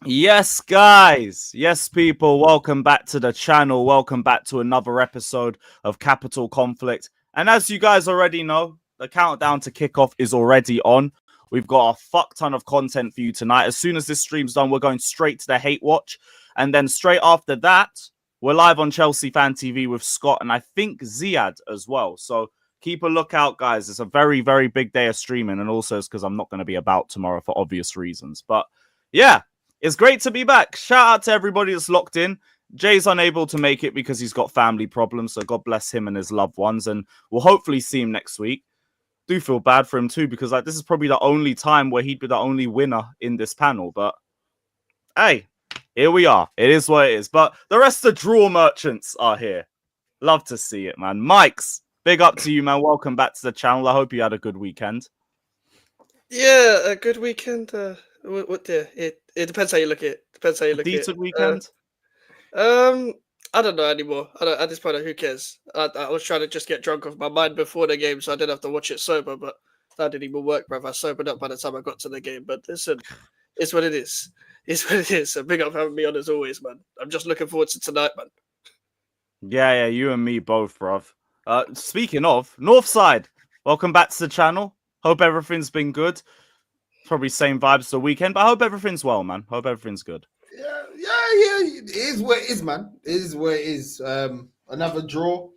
Yes, guys. Yes, people. Welcome back to the channel. Welcome back to another episode of Capital Conflict. And as you guys already know, the countdown to kickoff is already on. We've got a fuck ton of content for you tonight. As soon as this stream's done, we're going straight to the hate watch. And then straight after that, we're live on Chelsea Fan TV with Scott and I think Ziad as well. So keep a lookout, guys. It's a very, very big day of streaming. And also it's because I'm not going to be about tomorrow for obvious reasons. But yeah. It's great to be back. Shout out to everybody that's locked in. Jay's unable to make it because he's got family problems, so God bless him and his loved ones, and we'll hopefully see him next week. Do feel bad for him too, because this is probably the only time where he'd be the only winner in this panel, but hey, here we are. It is what it is, but the rest of the draw merchants are here. Love to see it, man. Mikez, big up to you, man. Welcome back to the channel. I hope you had a good weekend. Yeah, a good weekend. It depends how you look at it. Decent weekend. I don't know anymore. At this point, who cares? I was trying to just get drunk off my mind before the game, so I didn't have to watch it sober. But that didn't even work, bruv. I sobered up by the time I got to the game. But listen, it's what it is. It's what it is. So big up for having me on as always, man. I'm just looking forward to tonight, man. Yeah, you and me both, bruv. Speaking of Northside, welcome back to the channel. Hope everything's been good. Probably same vibes the weekend, but I hope everything's well, man. Hope everything's good. Yeah. It is what it is, man. It is what it is. Another draw,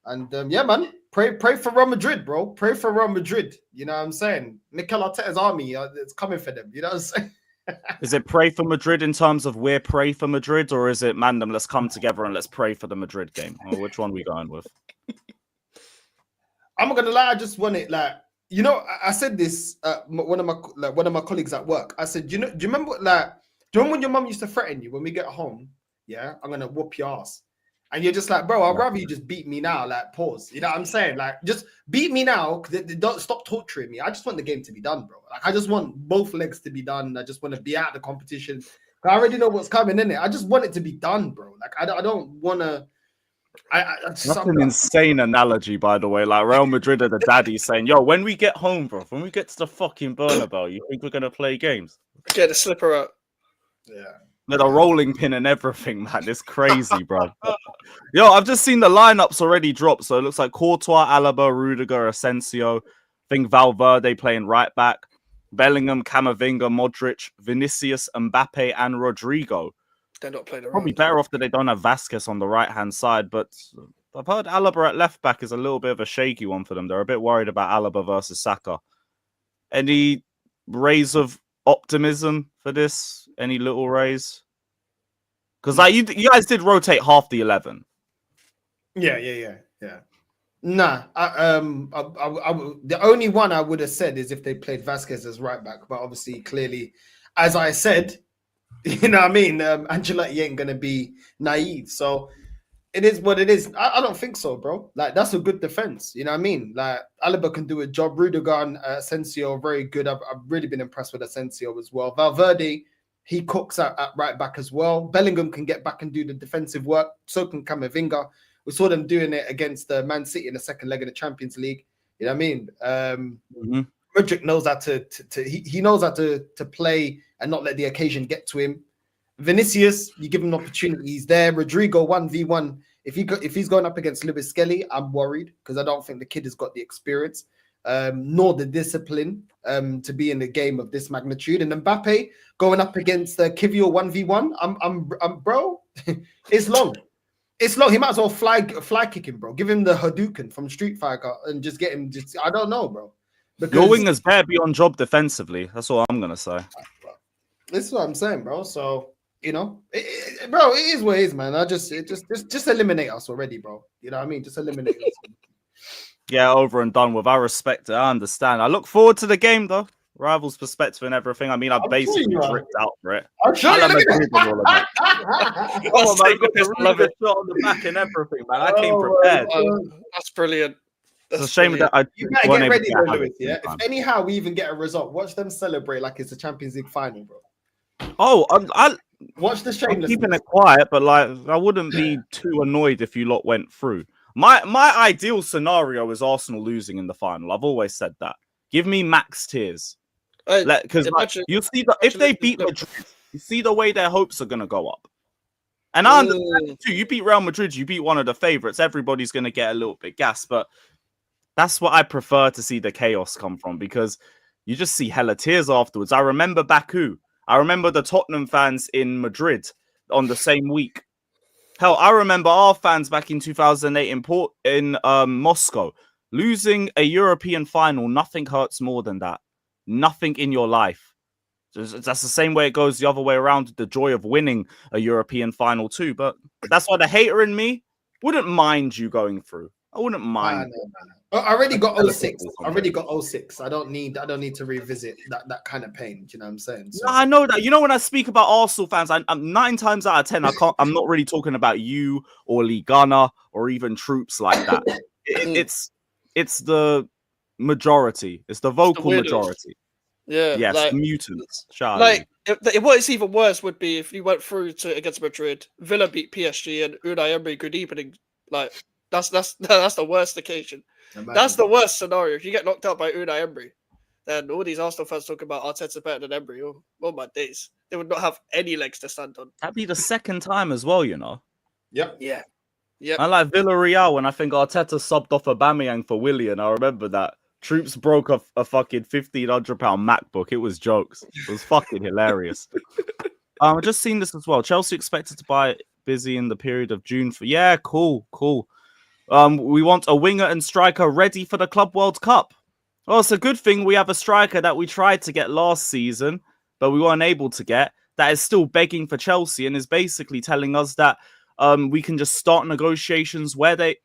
and yeah, man. Pray for Real Madrid, bro. Pray for Real Madrid. You know what I'm saying? Mikel Arteta's army, it's coming for them. You know what I'm saying? Is it pray for Madrid in terms of we're pray for Madrid, or is it man them? Let's come together and let's pray for the Madrid game. Or which one are we going with? I'm not gonna lie. I just want it like. You know, I said this. One of my colleagues at work. I said, do you remember when your mum used to threaten you when we get home? Yeah, I'm gonna whoop your ass, and you're just like, bro, I'd rather you just beat me now. Like, pause. You know what I'm saying? Like, just beat me now. Don't stop torturing me. I just want the game to be done, bro. Like, I just want both legs to be done. I just want to be out of the competition. I already know what's coming in it. I just want it to be done, bro. Like, I don't want to. That's an insane analogy, by the way. Like Real Madrid are the daddy saying, "Yo, when we get home, bro, when we get to the fucking Bernabeu, you think we're gonna play games? Get the slipper out." Yeah, with a rolling pin and everything, man. It's crazy, bro. Yo, I've just seen the lineups already drop, so it looks like Courtois, Alaba, Rudiger, Asensio. I think Valverde playing right back. Bellingham, Camavinga, Mudryk, Vinicius, Mbappe, and Rodrigo. They're not playing around. Probably better off that they don't have Vasquez on the right-hand side, but I've heard Alaba at left-back is a little bit of a shaky one for them. They're a bit worried about Alaba versus Saka. Any rays of optimism for this? Any little rays? Because like you guys did rotate half the 11. Yeah. Nah, the only one I would have said is if they played Vasquez as right back, but obviously, clearly, as I said, you know what I mean? Ancelotti ain't gonna be naive, so it is what it is. I don't think so, bro. Like that's a good defense. You know what I mean? Like Alaba can do a job. Rudiger and Asensio are very good. I've really been impressed with Asensio as well. Valverde, he cooks at right back as well. Bellingham can get back and do the defensive work. So can Camavinga. We saw them doing it against Man City in the second leg of the Champions League. You know what I mean? Mudryk knows how he knows how to play and not let the occasion get to him. Vinicius, you give him opportunities there. Rodrigo 1v1. If he's going up against Lewis Skelly, I'm worried because I don't think the kid has got the experience nor the discipline to be in a game of this magnitude. And Mbappe going up against Kivio 1v1. I'm bro. It's long. It's long. He might as well fly kick him, bro. Give him the Hadouken from Street Fighter and just get him. I don't know, bro. Because your wingers better be on job defensively. That's all I'm gonna say. This is what I'm saying, bro. So you know, bro, it is what it is, man. Just eliminate us already, bro. You know what I mean? Just eliminate us. Yeah, over and done with. I respect it. I understand. I look forward to the game, though. Rivals perspective and everything. I mean, I've I'm basically sure you are. dripped out for it. I'm sure I you're love looking Madrid and all of that. at Come on, man. take Got the piss, the I love really it. shot on the back and everything, man. I came Oh, prepared. man. That's brilliant. It's a That's shame that I You better weren't get able ready to though, have Lewis. it Yeah. sometime. If anyhow we even get a result, watch them celebrate like it's a Champions League final, bro. Oh, Watch the I'm shameless. keeping it quiet, but like I wouldn't be too annoyed if you lot went through. My ideal scenario is Arsenal losing in the final. I've always said that. Give me max tears. Because Imagine- you see that if they beat Madrid, you see the way their hopes are gonna go up. And I understand too. You beat Real Madrid, you beat one of the favorites. Everybody's gonna get a little bit gassed, but that's what I prefer to see the chaos come from because you just see hella tears afterwards. I remember Baku. I remember the Tottenham fans in Madrid on the same week. Hell, I remember our fans back in 2008 in Moscow losing a European final. Nothing hurts more than that. Nothing in your life. That's the same way it goes the other way around. The joy of winning a European final too. But that's why the hater in me wouldn't mind you going through. I wouldn't mind. No. I already got 06. I already got 06. I don't need to revisit that kind of pain. Do you know what I'm saying? So, No, I know that. You know, when I speak about Arsenal fans, I'm 9 times out of 10. I'm not really talking about you or Lee Gunner or even troops like that. It's the majority. It's the vocal majority. Yeah, yes, like, mutants. Like, what is even worse would be if you went through to against Madrid, Villa beat PSG, and Unai Emery good evening. Like, that's the worst occasion. imagine. That's the worst scenario. If you get knocked out by Unai Emery, then all these Arsenal fans talking about Arteta better than Emery. Oh my days, they would not have any legs to stand on. That'd be the second time as well, you know. Yep. Yeah. Yep. I like Villarreal when I think Arteta subbed off Aubameyang for Willian. I remember that. Troops broke a fucking £1,500 MacBook. It was jokes. It was fucking hilarious. I've just seen this as well. Chelsea expected to buy Busy in the period of June. Cool. We want a winger and striker ready for the Club World Cup. Well, it's a good thing we have a striker that we tried to get last season, but we weren't able to get. That is still begging for Chelsea and is basically telling us that we can just start negotiations where they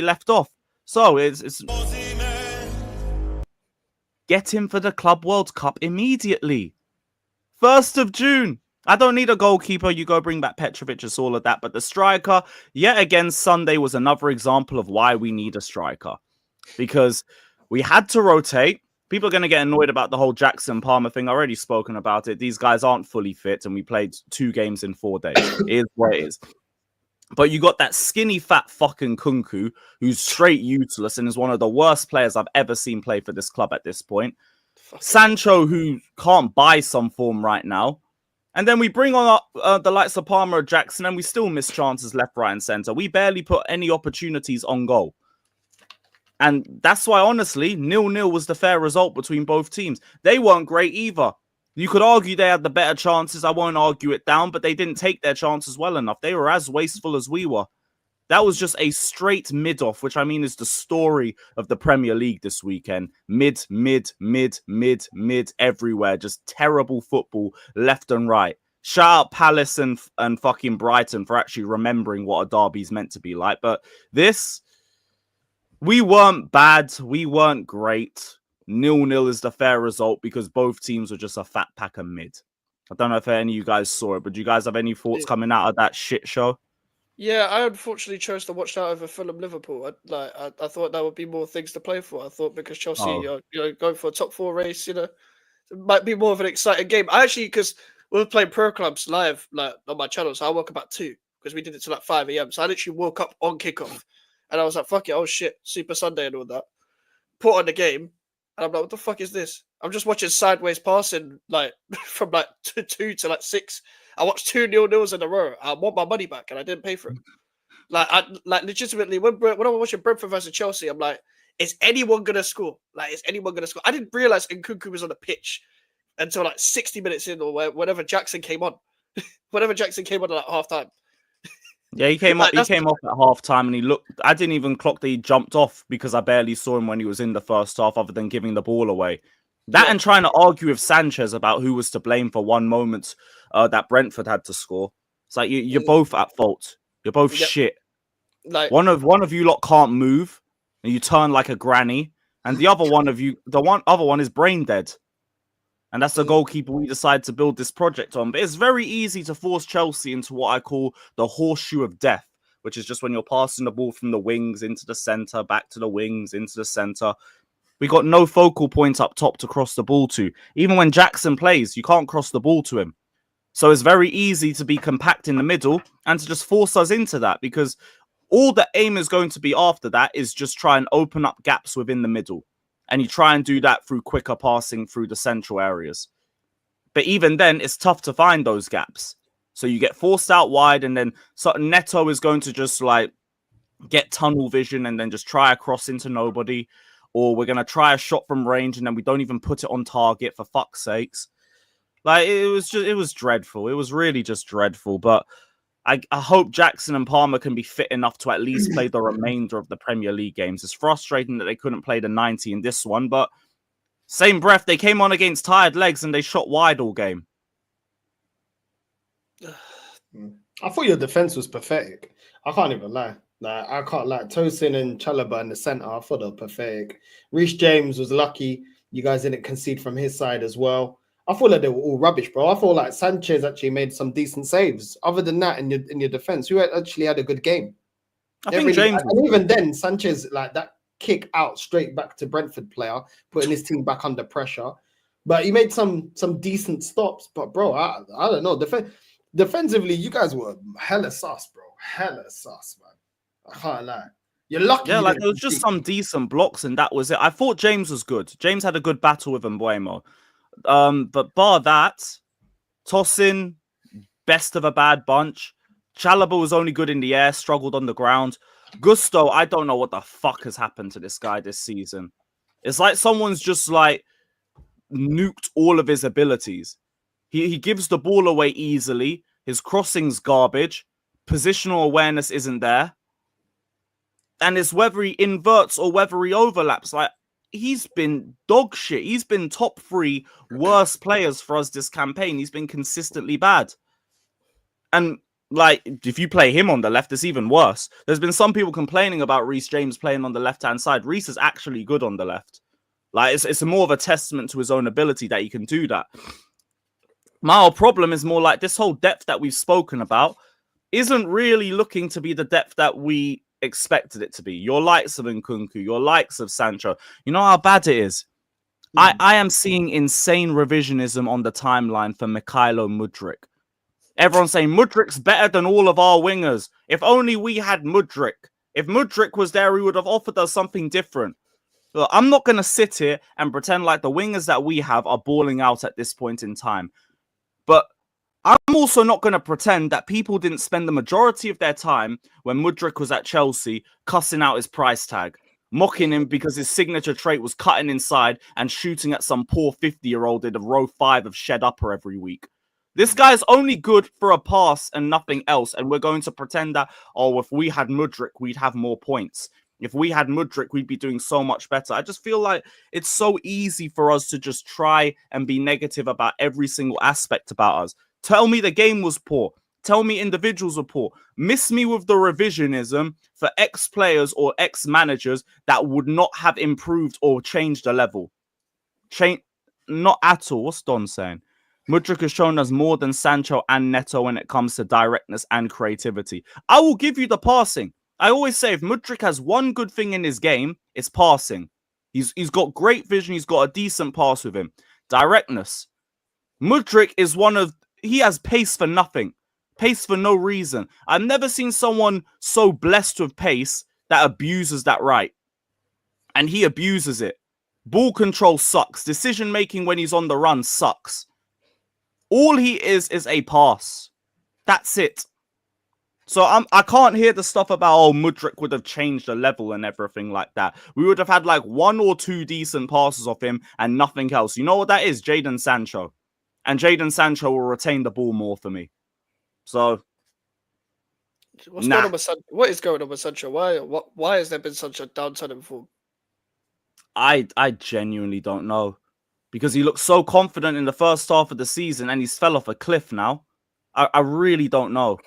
left off. So it's get him for the Club World Cup immediately. 1st of June. I don't need a goalkeeper. You go bring back Petrovic, it's all of that. But the striker, yet again, Sunday was another example of why we need a striker. Because we had to rotate. People are going to get annoyed about the whole Jackson Palmer thing. I already spoken about it. These guys aren't fully fit, and we played 2 games in 4 days. It is what it is. But you got that skinny, fat fucking Kunku, who's straight useless and is one of the worst players I've ever seen play for this club at this point. Sancho, who can't buy some form right now. And then we bring on the likes of Palmer or Jackson, and we still miss chances left, right, and centre. We barely put any opportunities on goal. And that's why, honestly, 0-0 was the fair result between both teams. They weren't great either. You could argue they had the better chances. I won't argue it down, but they didn't take their chances well enough. They were as wasteful as we were. That was just a straight mid-off, which I mean is the story of the Premier League this weekend. Mid everywhere. Just terrible football left and right. Shout out Palace and fucking Brighton for actually remembering what a derby's meant to be like. But this, we weren't bad. We weren't great. 0-0 is the fair result because both teams were just a fat pack of mid. I don't know if any of you guys saw it, but do you guys have any thoughts coming out of that shit show? Yeah, I unfortunately chose to watch that over Fulham Liverpool. I thought there would be more things to play for. I thought because Chelsea are going for a top 4 race, it might be more of an exciting game. I actually, because we were playing Pro Clubs live like on my channel, so I woke up at 2 because we did it till like 5 a.m. So I literally woke up on kickoff and I was like, fuck it, oh shit, Super Sunday and all that. Put on the game and I'm like, what the fuck is this? I'm just watching sideways passing like from like 2 to like 6. I watched 2 0-0s in a row. I want my money back, and I didn't pay for it. Like legitimately, when I was watching Brentford versus Chelsea, I'm like, is anyone gonna score? Is anyone gonna score? I didn't realize Nkunku was on the pitch until like 60 minutes in, or whenever Jackson came on. Whenever Jackson came on at like half time. Yeah, he came off. He came off at half time, and he looked. I didn't even clock that he jumped off because I barely saw him when he was in the first half, other than giving the ball away. That and trying to argue with Sanchez about who was to blame for one moment that Brentford had to score. It's like you're both at fault. You're both shit. Like one of you lot can't move, and you turn like a granny, and the other one of you, other one is brain dead. And that's the goalkeeper we decide to build this project on. But it's very easy to force Chelsea into what I call the horseshoe of death, which is just when you're passing the ball from the wings into the centre, back to the wings, into the centre. We got no focal point up top to cross the ball to. Even when Jackson plays, you can't cross the ball to him. So it's very easy to be compact in the middle and to just force us into that, because all the aim is going to be after that is just try and open up gaps within the middle. And you try and do that through quicker passing through the central areas. But even then, it's tough to find those gaps. So you get forced out wide, and then Neto is going to just like get tunnel vision and then just try a cross into nobody. Or we're going to try a shot from range and then we don't even put it on target, for fuck's sakes. Like, it was dreadful. It was really just dreadful. But I hope Jackson and Palmer can be fit enough to at least play the remainder of the Premier League games. It's frustrating that they couldn't play the 90 in this one, but same breath, they came on against tired legs and they shot wide all game. I thought your defense was pathetic. I can't even lie. Like, I can't lie. Tosin and Chalobah in the centre, I thought they were pathetic. Reece James was lucky you guys didn't concede from his side as well. I thought like they were all rubbish, bro. I thought like Sanchez actually made some decent saves. Other than that, in your defense, who actually had a good game? I think James. And even then, Sanchez, like that kick out straight back to Brentford player, putting his team back under pressure. But he made some decent stops. But bro, I don't know. Defensively, you guys were hella sus, bro. Hella sus, man. I can't lie. You're lucky. Yeah, like there was just some decent blocks, and that was it. I thought James was good. James had a good battle with Mbuemo. But bar that, Tosin, best of a bad bunch. Chalobah was only good in the air, struggled on the ground. Gusto, I don't know what the fuck has happened to this guy this season. It's like someone's just like nuked all of his abilities. He gives the ball away easily. His crossing's garbage. Positional awareness isn't there. And it's whether he inverts or whether he overlaps. Like, he's been dog shit. He's been top 3 worst players for us this campaign. He's been consistently bad. And like, if you play him on the left, it's even worse. There's been some people complaining about Reece James playing on the left-hand side. Reece is actually good on the left. Like, it's more of a testament to his own ability that he can do that. My whole problem is more like this whole depth that we've spoken about isn't really looking to be the depth that we expected it to be. Your likes of Nkunku, your likes of Sancho. You know how bad it is? I am seeing insane revisionism on the timeline for Mykhailo Mudryk. Everyone's saying Mudryk's better than all of our wingers. If only we had Mudryk. If Mudryk was there, he would have offered us something different. Look, I'm not going to sit here and pretend like the wingers that we have are balling out at this point in time. But I'm also not going to pretend that people didn't spend the majority of their time when Mudryk was at Chelsea cussing out his price tag, mocking him because his signature trait was cutting inside and shooting at some poor 50-year-old in a row 5 of shed upper every week. This guy's only good for a pass and nothing else, and we're going to pretend that, oh, if we had Mudryk, we'd have more points. If we had Mudryk, we'd be doing so much better. I just feel like it's so easy for us to just try and be negative about every single aspect about us. Tell me the game was poor. Tell me individuals were poor. Miss me with the revisionism for ex-players or ex-managers that would not have improved or changed the level. Not at all. What's Don saying? Mudryk has shown us more than Sancho and Neto when it comes to directness and creativity. I will give you the passing. I always say if Mudryk has one good thing in his game, it's passing. He's got great vision. He's got a decent pass with him. Directness. Mudryk is he has pace for nothing. Pace for no reason. I've never seen someone so blessed with pace that abuses that right. And he abuses it. Ball control sucks. Decision making when he's on the run sucks. All he is a pass. That's it. So I can't hear the stuff about, oh, Mudryk would have changed the level and everything like that. We would have had like 1 or 2 decent passes off him and nothing else. You know what that is? Jadon Sancho. And Jadon Sancho will retain the ball more for me. So, what is going on with Sancho? Why has there been such a downside in form? I genuinely don't know. Because he looked so confident in the first half of the season and he's fell off a cliff now. I really don't know.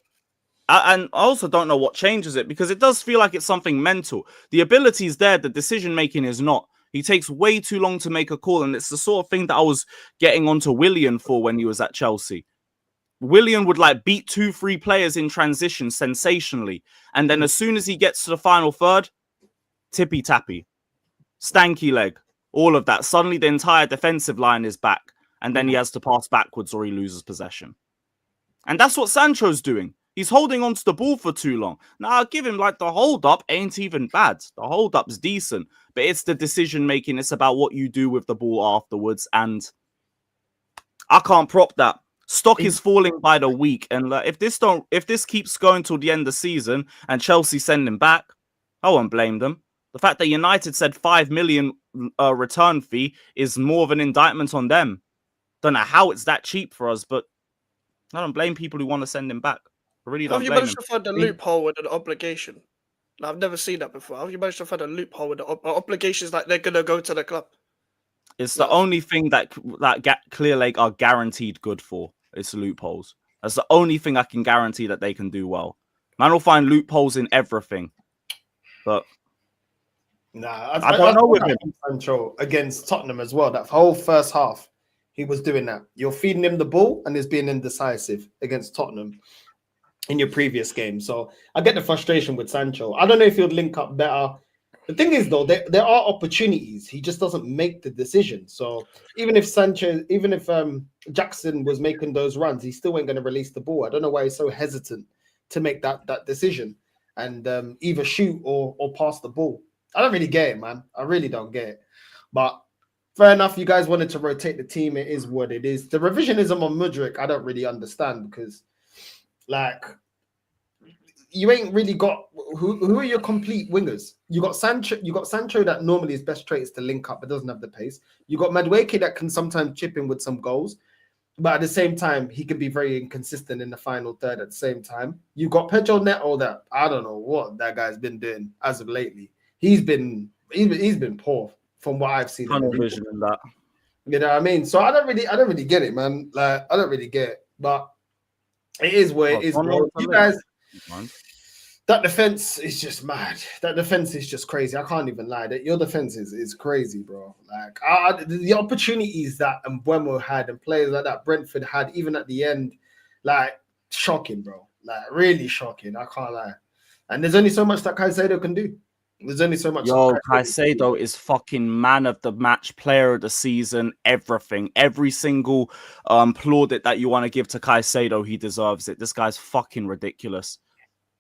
And I also don't know what changes it, because it does feel like it's something mental. The ability is there, the decision-making is not. He takes way too long to make a call, and it's the sort of thing that I was getting onto Willian for when he was at Chelsea. Willian would like beat 2-3 players in transition sensationally, and then as soon as he gets to the final third, tippy tappy, stanky leg, all of that. Suddenly the entire defensive line is back, and then he has to pass backwards or he loses possession. And that's what Sancho's doing. He's holding on to the ball for too long. Now, I'll give him like the hold up ain't even bad. The hold up's decent, but it's the decision making. It's about what you do with the ball afterwards, and I can't prop that. Stock is falling by the week, and if this keeps going till the end of the season and Chelsea send him back, I won't blame them. The fact that United said 5 million return fee is more of an indictment on them. Don't know how it's that cheap for us, but I don't blame people who want to send him back. I really don't Have you blame managed them. to find a loophole with an obligation? I've never seen that before. How have you managed to find a loophole with the obligations like they're gonna go to the club? It's the only thing that Clear Lake are guaranteed good for. It's loopholes. That's the only thing I can guarantee that they can do well. Man will find loopholes in everything, but I don't know with him. Sancho against Tottenham as well. That whole first half, he was doing that. You're feeding him the ball, and he's being indecisive against Tottenham in your previous game. So I get the frustration with Sancho. I don't know if he'll link up better. The thing is, though, there are opportunities. He just doesn't make the decision. So even if Jackson was making those runs, he still ain't going to release the ball. I don't know why he's so hesitant to make that decision and either shoot or pass the ball. I don't really get it, man. I really don't get it. But fair enough, you guys wanted to rotate the team. It is what it is. The revisionism on Mudryk, I don't really understand because, like, you ain't really got who are your complete wingers? You got Sancho that normally his best trait is to link up but doesn't have the pace. You got Mudryk that can sometimes chip in with some goals, but at the same time he can be very inconsistent in the final third at the same time. You got Pedro Neto that I don't know what that guy's been doing as of lately. He's been poor from what I've seen. Vision in that. You know what I mean? So I don't really get it, man. Like I don't really get it, but it is what it is, bro. You guys, that defense is just mad. That defense is just crazy. I can't even lie. That your defense is crazy, bro. Like the opportunities that Mbeumo had and players like that Brentford had, even at the end, like shocking, bro. Like really shocking. I can't lie. And there's only so much that Caicedo can do. There's only so much. Yo, Caicedo is fucking man of the match, player of the season, everything. Every single plaudit that you want to give to Caicedo, he deserves it. This guy's fucking ridiculous.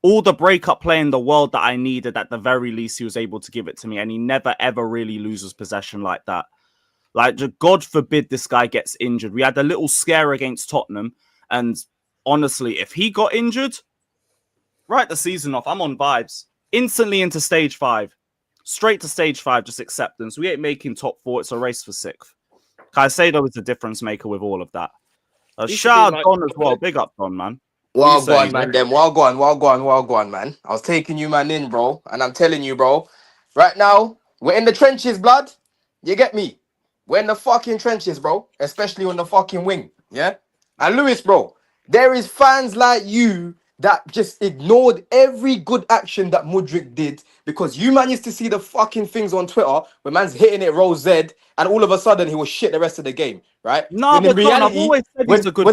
All the breakup play in the world that I needed, at the very least, he was able to give it to me. And he never, ever really loses possession like that. Like, God forbid this guy gets injured. We had a little scare against Tottenham. And honestly, if he got injured, write the season off. I'm on vibes. Instantly into stage 5. Straight to stage 5, just acceptance. We ain't making top 4. It's a race for 6th. Caicedo is the difference maker with all of that. Shout out Don as well. Big up Don, man. Well gone, man. Them well gone, man. I was taking you, man, in, bro. And I'm telling you, bro, right now, we're in the trenches, blood. You get me? We're in the fucking trenches, bro. Especially on the fucking wing. Yeah? And Lewis, bro, there is fans like you that just ignored every good action that Mudryk did because you man used to see the fucking things on Twitter where man's hitting it roll Z and all of a sudden he was shit the rest of the game, right? No, when but reality, I've always said he's a good passer,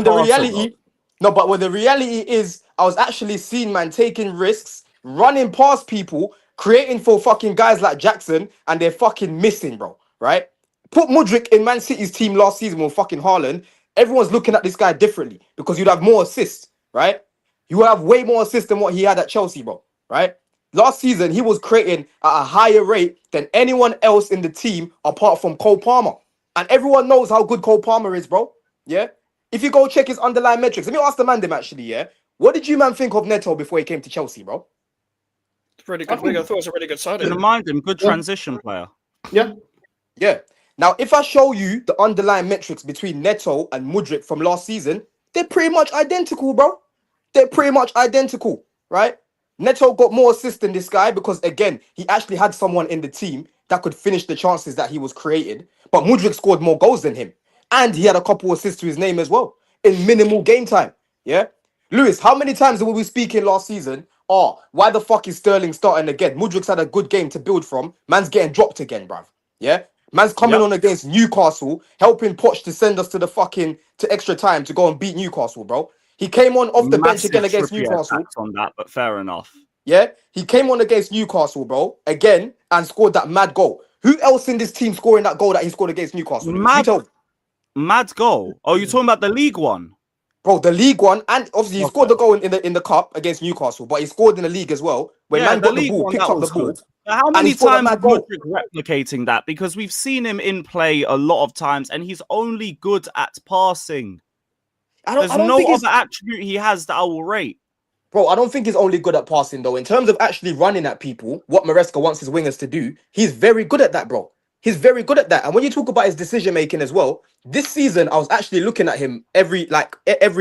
when the reality is I was actually seeing man taking risks, running past people, creating for fucking guys like Jackson and they're fucking missing, bro, right? Put Mudryk in Man City's team last season with fucking Haaland, everyone's looking at this guy differently because you'd have more assists, right? You will have way more assists than what he had at Chelsea, bro, right? Last season, he was creating at a higher rate than anyone else in the team apart from Cole Palmer. And everyone knows how good Cole Palmer is, bro, yeah? If you go check his underlying metrics, let me ask the man them actually, yeah? What did you, man, think of Neto before he came to Chelsea, bro? It's pretty good. I thought it was a really good signing. Didn't mind him. Good transition player. Yeah. Yeah. Now, if I show you the underlying metrics between Neto and Mudryk from last season, they're pretty much identical, bro. They're pretty much identical, right? Neto got more assists than this guy because, again, he actually had someone in the team that could finish the chances that he was created. But Mudryk scored more goals than him. And he had a couple assists to his name as well in minimal game time, yeah? Lewis, how many times were we speaking last season? Oh, why the fuck is Sterling starting again? Mudryk's had a good game to build from. Man's getting dropped again, bruv. Yeah? Man's coming Yep. on against Newcastle, helping Poch to send us to the fucking to extra time to go and beat Newcastle, bro. He came on off the bench Massive again against Trippier Newcastle. attacks on that, but fair enough. Yeah, he came on against Newcastle, bro, again and scored that mad goal. Who else in this team scoring that goal that he scored against Newcastle? Mad goal. Oh, you're talking about the league one? Bro, the league one, and obviously he Okay. scored the goal in the cup against Newcastle, but he scored in the league as well. When man got the ball, one, picked that up the was ball. good. How and many he scored a times mad is goal. Mudryk replicating that? Because we've seen him in play a lot of times, and he's only good at passing. There's no other attribute he has that I will rate. Bro, I don't think he's only good at passing, though. In terms of actually running at people, what Moresca wants his wingers to do, he's very good at that, bro. He's very good at that. And when you talk about his decision making as well, this season I was actually looking at him every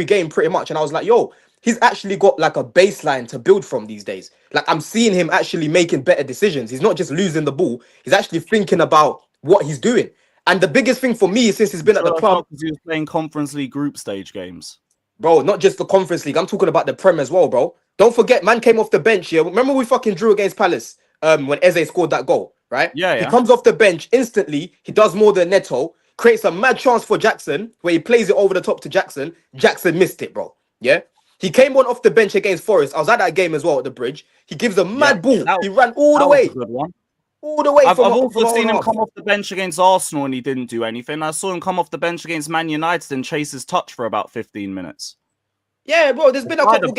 game pretty much, and I was like, yo, he's actually got like a baseline to build from these days. Like I'm seeing him actually making better decisions. He's not just losing the ball. He's actually thinking about what he's doing. And the biggest thing for me since he's been at the club, because he was playing Conference League group stage games. bro, not just the Conference League. I'm talking about the Prem as well, bro. Don't forget, man came off the bench here. Remember we fucking drew against Palace when Eze scored that goal, right? Yeah. He comes off the bench instantly. He does more than Neto. Creates a mad chance for Jackson where he plays it over the top to Jackson. Jackson missed it, bro. Yeah. He came on off the bench against Forest. I was at that game as well at the Bridge. He gives a mad ball. He ran all the way. Good one. All the way. I've from also seen him half. come off the bench against Arsenal and he didn't do anything. I saw him come off the bench against Man United and chase his touch for about 15 minutes. Yeah, bro. There's been a couple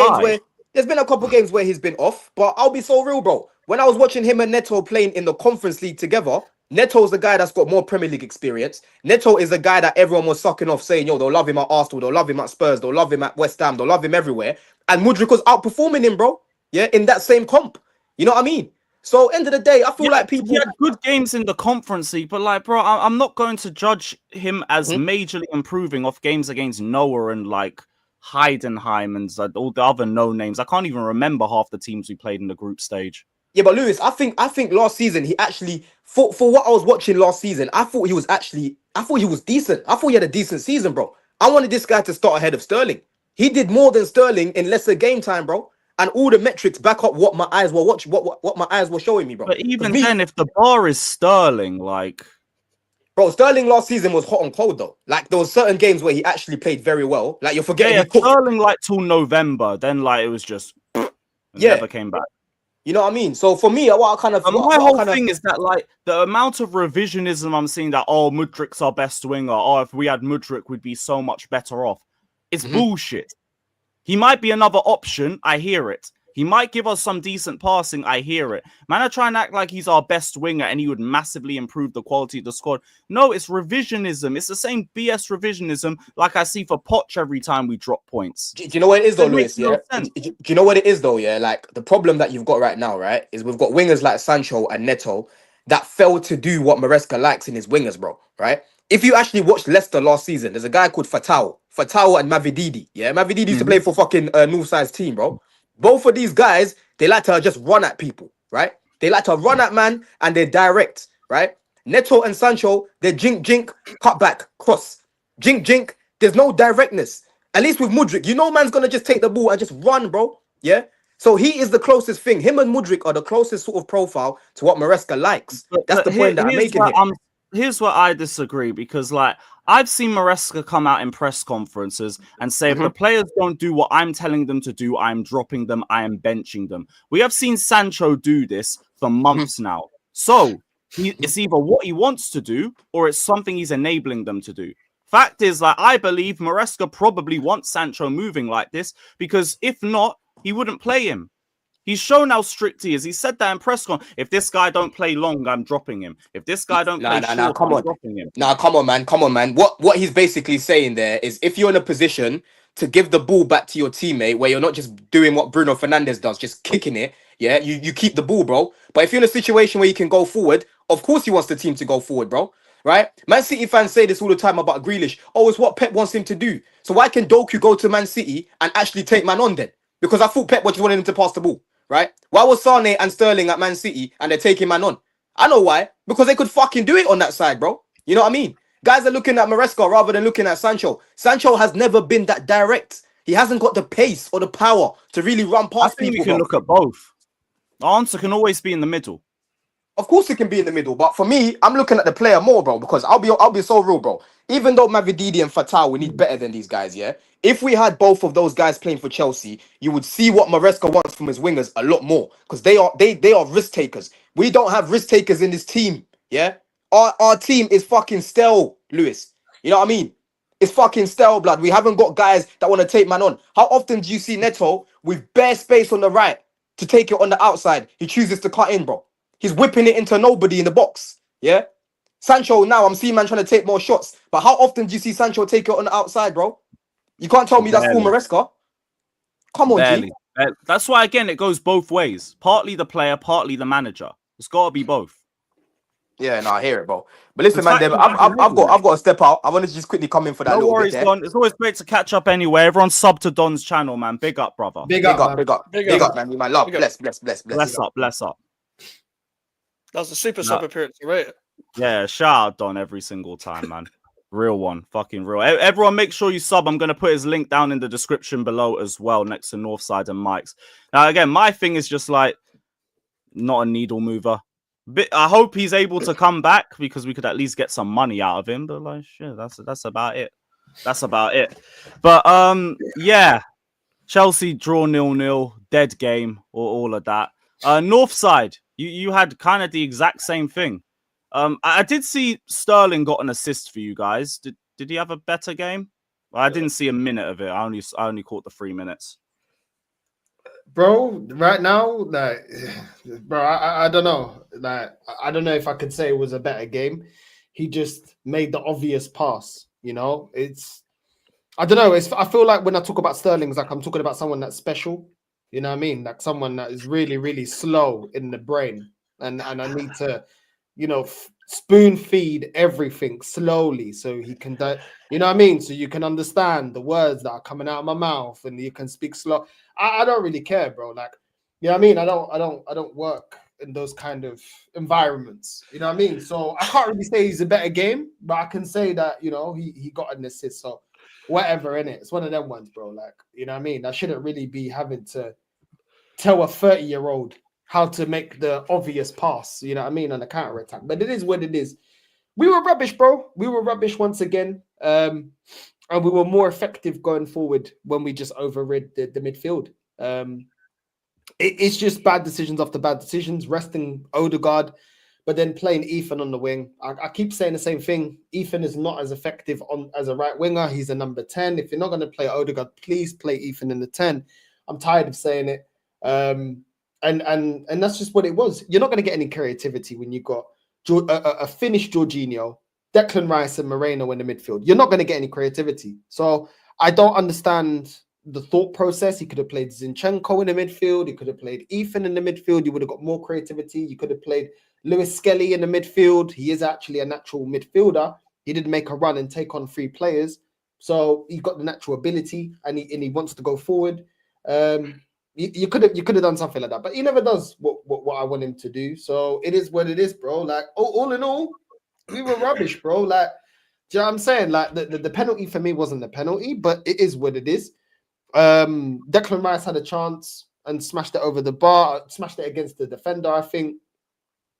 games where he's been off, but I'll be so real, bro. When I was watching him and Neto playing in the Conference League together, Neto's the guy that's got more Premier League experience. Neto is the guy that everyone was sucking off, saying, yo, they'll love him at Arsenal, they'll love him at Spurs, they'll love him at West Ham, they'll love him everywhere. And Mudryk was outperforming him, bro. Yeah, in that same comp. You know what I mean? So, end of the day, I feel like people... He had good games in the Conference League, but like, bro, I'm not going to judge him as majorly improving off games against Noah and like Heidenheim and all the other no names. I can't even remember half the teams we played in the group stage. Yeah, but Lewis, I think last season he actually for what I was watching last season, I thought he was decent. I thought he had a decent season, bro. I wanted this guy to start ahead of Sterling. He did more than Sterling in lesser game time, bro. And all the metrics back up what my eyes were watching, what my eyes were showing me, bro. But even then, if the bar is Sterling, like, bro, Sterling last season was hot and cold though. Like there was certain games where he actually played very well. Like you're forgetting, Sterling like till November, then like it was just never came back. You know what I mean? So for me, what I kind of... my whole thing is that, like, the amount of revisionism I'm seeing that, oh, Mudryk's our best winger. Oh, if we had Mudryk, we'd be so much better off. It's bullshit. He might be another option. I hear it. He might give us some decent passing. I hear it. Man, I try and act like he's our best winger and he would massively improve the quality of the squad. No, it's revisionism. It's the same BS revisionism like I see for Poch every time we drop points. Do you know what it is though, Lewis? No Yeah. Do you know what it is though? Yeah, like the problem that you've got right now, right, is we've got wingers like Sancho and Neto that fail to do what Moresca likes in his wingers, bro. Right? If you actually watched Leicester last season, there's a guy called Fatau and Mavididi. Yeah, Mavididi used to play for fucking Northside's team, bro. Both of these guys, they like to just run at people, right? They like to run at man and they're direct, right? Neto and Sancho, they're jink, cut back, cross. Jink, there's no directness. At least with Mudryk, you know man's going to just take the ball and just run, bro. Yeah? So he is the closest thing. Him and Mudryk are the closest sort of profile to what Moresca likes. That's the point that I'm making here. Here's where I disagree because, like, I've seen Moresca come out in press conferences and say if the players don't do what I'm telling them to do, I'm dropping them, I am benching them. We have seen Sancho do this for months now. So it's either what he wants to do or it's something he's enabling them to do. Fact is, like, I believe Moresca probably wants Sancho moving like this because if not, he wouldn't play him. He's shown how strict he is. He said that in press con. If this guy don't play long, I'm dropping him. If this guy don't play short, I'm dropping him. Come on, man. What he's basically saying there is if you're in a position to give the ball back to your teammate where you're not just doing what Bruno Fernandes does, just kicking it, yeah, you keep the ball, bro. But if you're in a situation where you can go forward, of course he wants the team to go forward, bro. Right? Man City fans say this all the time about Grealish. Oh, it's what Pep wants him to do. So why can Doku go to Man City and actually take man on then? Because I thought Pep was just wanting him to pass the ball. Right? Why was Sane and Sterling at Man City and they're taking man on? I know why. Because they could fucking do it on that side, bro. You know what I mean? Guys are looking at Moresca rather than looking at Sancho. Sancho has never been that direct. He hasn't got the pace or the power to really run past I think people. we can look at both. The answer can always be in the middle. Of course he can be in the middle, but for me, I'm looking at the player more, bro, because I'll be so real, bro. Even though Mavididi and Fatal, we need better than these guys, yeah? If we had both of those guys playing for Chelsea, you would see what Moresca wants from his wingers a lot more. Because they are risk takers. We don't have risk takers in this team, yeah? Our team is fucking stale, Lewis. You know what I mean? It's fucking stale, blood. We haven't got guys that want to take man on. How often do you see Neto with bare space on the right to take it on the outside? He chooses to cut in, bro. He's whipping it into nobody in the box. Yeah. Sancho, now I'm seeing man trying to take more shots. But how often do you see Sancho take it on the outside, bro? You can't tell me that's all Barely. Moresca. Come on, Barely. G. That's why, again, it goes both ways. Partly the player, partly the manager. It's got to be both. Yeah, no, I hear it, bro. But listen, In man, fact, I've got to step out. I wanted to just quickly come in for that No little worries, bit there. Don. It's always great to catch up anyway. Everyone sub to Don's channel, man. Big up, brother. Big Big up, up, man. big up, Big big up. up, man. You my love. Big up. Bless. Bless up, bless up. That was a super No. sub appearance, right? Yeah, shout out Don every single time, man. Real one, fucking real. Everyone, make sure you sub. I'm gonna put his link down in the description below as well, next to Northside and Mikez. Now, again, my thing is just like not a needle mover. I hope he's able to come back because we could at least get some money out of him. But like, shit, that's about it. That's about it. But yeah, Chelsea draw 0-0, dead game, or all of that. Northside, you had kind of the exact same thing. I did see Sterling got an assist for you guys. Did he have a better game? Well, I didn't see a minute of it. I only caught the 3 minutes. Bro, right now, like, bro, I don't know. Like, I don't know if I could say it was a better game. He just made the obvious pass, you know? I don't know. I feel like when I talk about Sterling, it's like I'm talking about someone that's special. You know what I mean? Like someone that is really, really slow in the brain. And I need to, you know, spoon feed everything slowly so he can, you know what I mean? So you can understand the words that are coming out of my mouth and you can speak slow. I don't really care, bro. Like, you know what I mean? I don't work in those kind of environments. You know what I mean? So I can't really say he's a better game, but I can say that, you know, he got an assist. So whatever, in it. It's one of them ones, bro. Like, you know what I mean? I shouldn't really be having to tell a 30-year-old how to make the obvious pass, you know what I mean, on a counter attack. But it is what it is. We were rubbish, bro. We were rubbish once again. And we were more effective going forward when we just overrid the midfield. It's just bad decisions after bad decisions, resting Odegaard, but then playing Ethan on the wing. I keep saying the same thing. Ethan is not as effective as a right winger. He's a number 10. If you're not going to play Odegaard, please play Ethan in the 10. I'm tired of saying it. And that's just what it was. You're not going to get any creativity when you've got a finished Jorginho, Declan Rice and Moreno in the midfield. You're not going to get any creativity. So I don't understand the thought process. He could have played Zinchenko in the midfield. He could have played Ethan in the midfield. You would have got more creativity. You could have played Lewis Skelly in the midfield. He is actually a natural midfielder. He did make a run and take on 3 players. So he got the natural ability and he wants to go forward. You could have done something like that, but he never does what I want him to do. So it is what it is, bro. Like all in all, we were rubbish, bro. Like, do you know what I'm saying? Like the penalty for me wasn't the penalty, but it is what it is. Declan Rice had a chance and smashed it over the bar, smashed it against the defender, I think.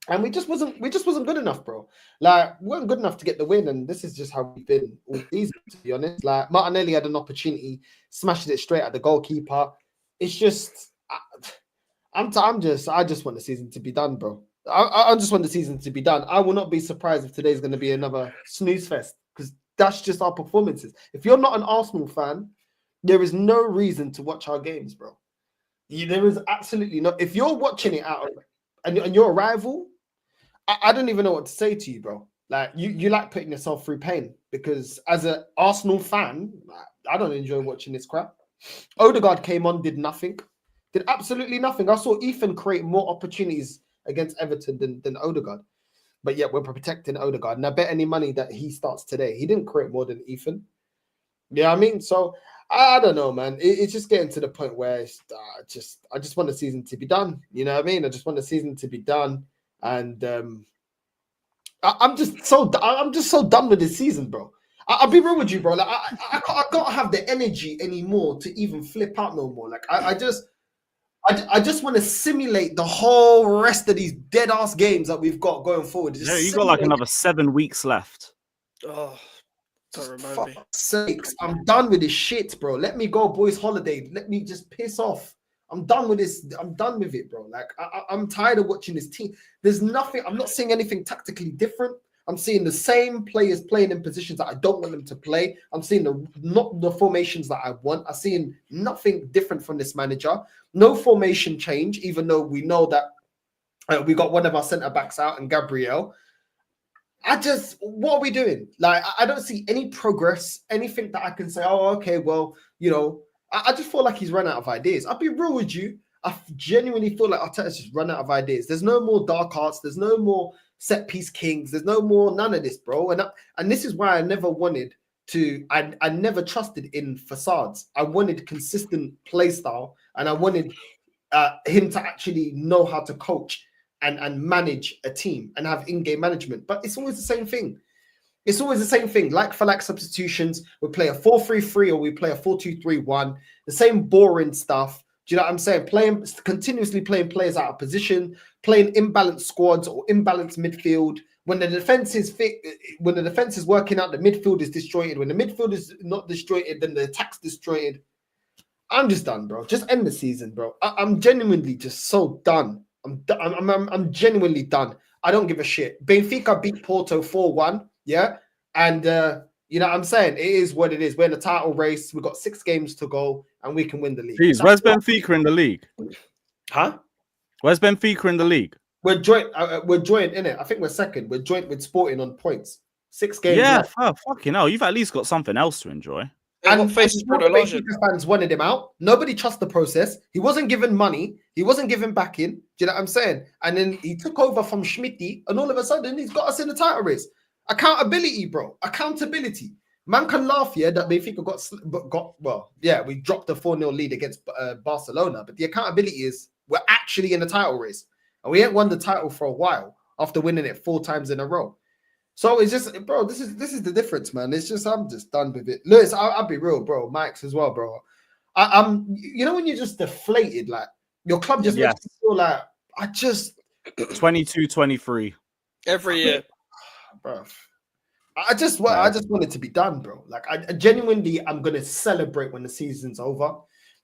And we just wasn't good enough, bro. Like, we weren't good enough to get the win, and this is just how we've been all season, to be honest. Like, Martinelli had an opportunity, smashed it straight at the goalkeeper. It's just, I just want the season to be done, bro. I just want the season to be done. I will not be surprised if today's going to be another snooze fest, because that's just our performances. If you're not an Arsenal fan, there is no reason to watch our games, bro. There is absolutely no. If you're watching it out and you're a rival, I don't even know what to say to you, bro. Like, you like putting yourself through pain, because as an Arsenal fan, I don't enjoy watching this crap. Odegaard came on, did nothing. Did absolutely nothing. I saw Ethan create more opportunities against Everton than Odegaard. But yet we're protecting Odegaard. And I bet any money that he starts today. He didn't create more than Ethan. You know what I mean? So I don't know, man. It's just getting to the point where I just want the season to be done. You know what I mean? I just want the season to be done. And I'm just so done with this season, bro. I'll be real with you, bro. Like, I can't have the energy anymore to even flip out no more. Like, I just I just want to simulate the whole rest of these dead ass games that we've got going forward. Just Yeah, you got like another 7 weeks left. Oh, don't remind for me. fuck's sakes, I'm done with this shit, bro. Let me go, boys. Holiday. Let me just piss off. I'm done with this. I'm done with it, bro. Like I'm tired of watching this team. There's nothing. I'm not seeing anything tactically different. I'm seeing the same players playing in positions that I don't want them to play. I'm seeing not the formations that I want. I'm seeing nothing different from this manager. No formation change, even though we know that we got one of our centre backs out and Gabriel. What are we doing? Like, I don't see any progress, anything that I can say, oh, okay, well, I just feel like he's run out of ideas. I'll be real with you. I genuinely feel like Arteta's just run out of ideas. There's no more dark arts. There's no more set piece kings. There's no more none of this, bro. And this is why I never wanted to. I never trusted in facades. I wanted consistent play style, and I wanted him to actually know how to coach and manage a team and have in-game management. But it's always the same thing. It's always the same thing. Like for like substitutions, we play a 4-3-3 or we play a 4-2-3-1. The same boring stuff. Do you know what I'm saying? Continuously playing players out of position, playing imbalanced squads or imbalanced midfield. When the defense is fit, when the defense is working out, the midfield is disjointed. When the midfield is not disjointed, then the attack's disjointed. I'm just done, bro. Just end the season, bro. I'm genuinely just so done. I'm genuinely done. I don't give a shit. Benfica beat Porto 4-1, yeah? And you know what I'm saying? It is what it is. We're in the title race. We've got 6 games to go, and we can win the league. Jeez, where's Benfica in the league? Huh? Where's Benfica in the league? We're joint in it. I think we're second. We're joint with Sporting on points. 6 games left. Fucking hell. You've at least got something else to enjoy. And Benfica fans wanted him out. Nobody trusts the process. He wasn't given money. He wasn't given backing. Do you know what I'm saying? And then he took over from Schmitty, and all of a sudden he's got us in the title race. Accountability, bro. Accountability. Man can laugh, yeah, that Benfica we dropped a 4-0 lead against Barcelona, but the accountability is we're actually in the title race. And we ain't won the title for a while after winning it 4 times in a row. So it's just, bro, this is the difference, man. It's just, I'm just done with it. Lewis, I'll be real, bro. Mike's as well, bro. I'm, you know, when you're just deflated, like your club just makes you feel like, 22-23. Every year. Bro. I just want it to be done, bro. Like I genuinely, I'm gonna celebrate when the season's over.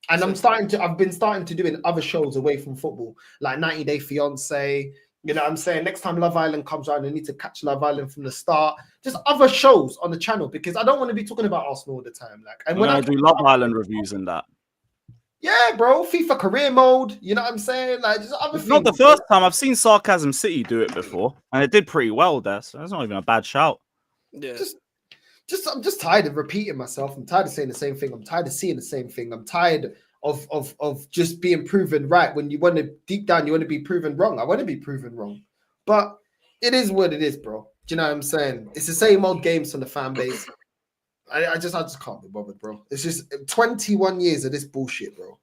And I've been starting to do in other shows away from football, like 90 Day Fiance. You know what I'm saying? Next time Love Island comes around, I need to catch Love Island from the start. Just other shows on the channel, because I don't want to be talking about Arsenal all the time. Like, and when I do Love Island reviews and that. Yeah, bro. FIFA career mode. You know what I'm saying? Like, just other things. Not the first time. I've seen Sarcasm City do it before, and it did pretty well there. So that's not even a bad shout. Yeah. I'm just tired of repeating myself. I'm tired of saying the same thing. I'm tired of seeing the same thing. I'm tired of just being proven right when you want to, deep down, you want to be proven wrong. I want to be proven wrong, but it is what it is, bro. Do you know what I'm saying? It's the same old games from the fan base. I just can't be bothered, bro. It's just 21 years of this bullshit, bro.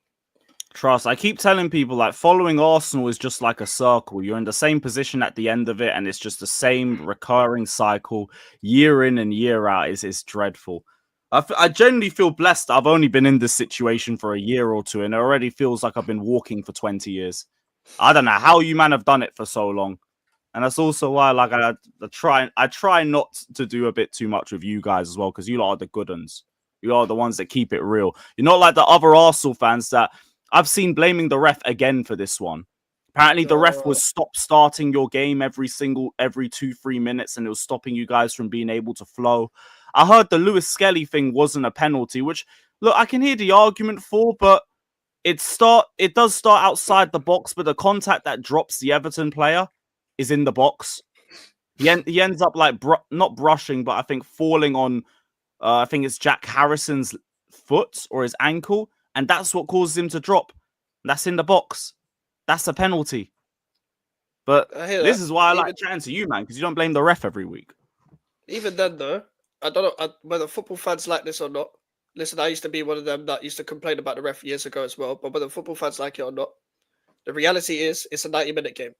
Trust. I keep telling people, like, following Arsenal is just like a circle. You're in the same position at the end of it, and it's just the same recurring cycle year in and year out. It's dreadful. I genuinely feel blessed. I've only been in this situation for a year or two, and it already feels like I've been walking for 20 years. I don't know how you man have done it for so long. And that's also why, like, I try not to do a bit too much with you guys as well, because you lot are the good ones. You are the ones that keep it real. You're not like the other Arsenal fans that I've seen blaming the ref again for this one. Apparently, the ref was starting your game every 2-3 minutes, and it was stopping you guys from being able to flow. I heard the Lewis Skelly thing wasn't a penalty, which, look, I can hear the argument for, but it does start outside the box, but the contact that drops the Everton player is in the box. He ends up like not brushing, but I think falling on, I think it's Jack Harrison's foot or his ankle, and that's what causes him to drop. That's in the box. That's a penalty. But this is why I like chatting to you, man, because you don't blame the ref every week. Even then, though, I don't know whether football fans like this or not. Listen, I used to be one of them that used to complain about the ref years ago as well, but whether football fans like it or not, the reality is it's a 90-minute game.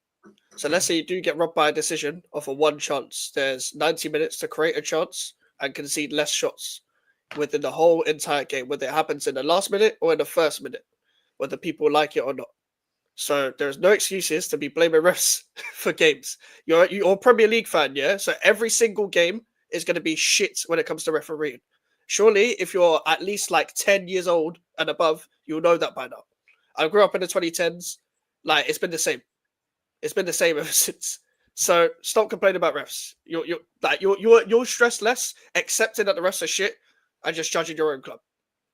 So let's say you do get robbed by a decision off of one chance. There's 90 minutes to create a chance and concede less shots within the whole entire game, whether it happens in the last minute or in the first minute, whether people like it or not. So there's no excuses to be blaming refs for games. You're a Premier League fan, yeah? So every single game is going to be shit when it comes to refereeing. Surely, if you're at least like 10 years old and above, you'll know that by now. I grew up in the 2010s. Like, it's been the same. It's been the same ever since. So stop complaining about refs. You'll stress less, accepting that the refs are shit, and just judging your own club.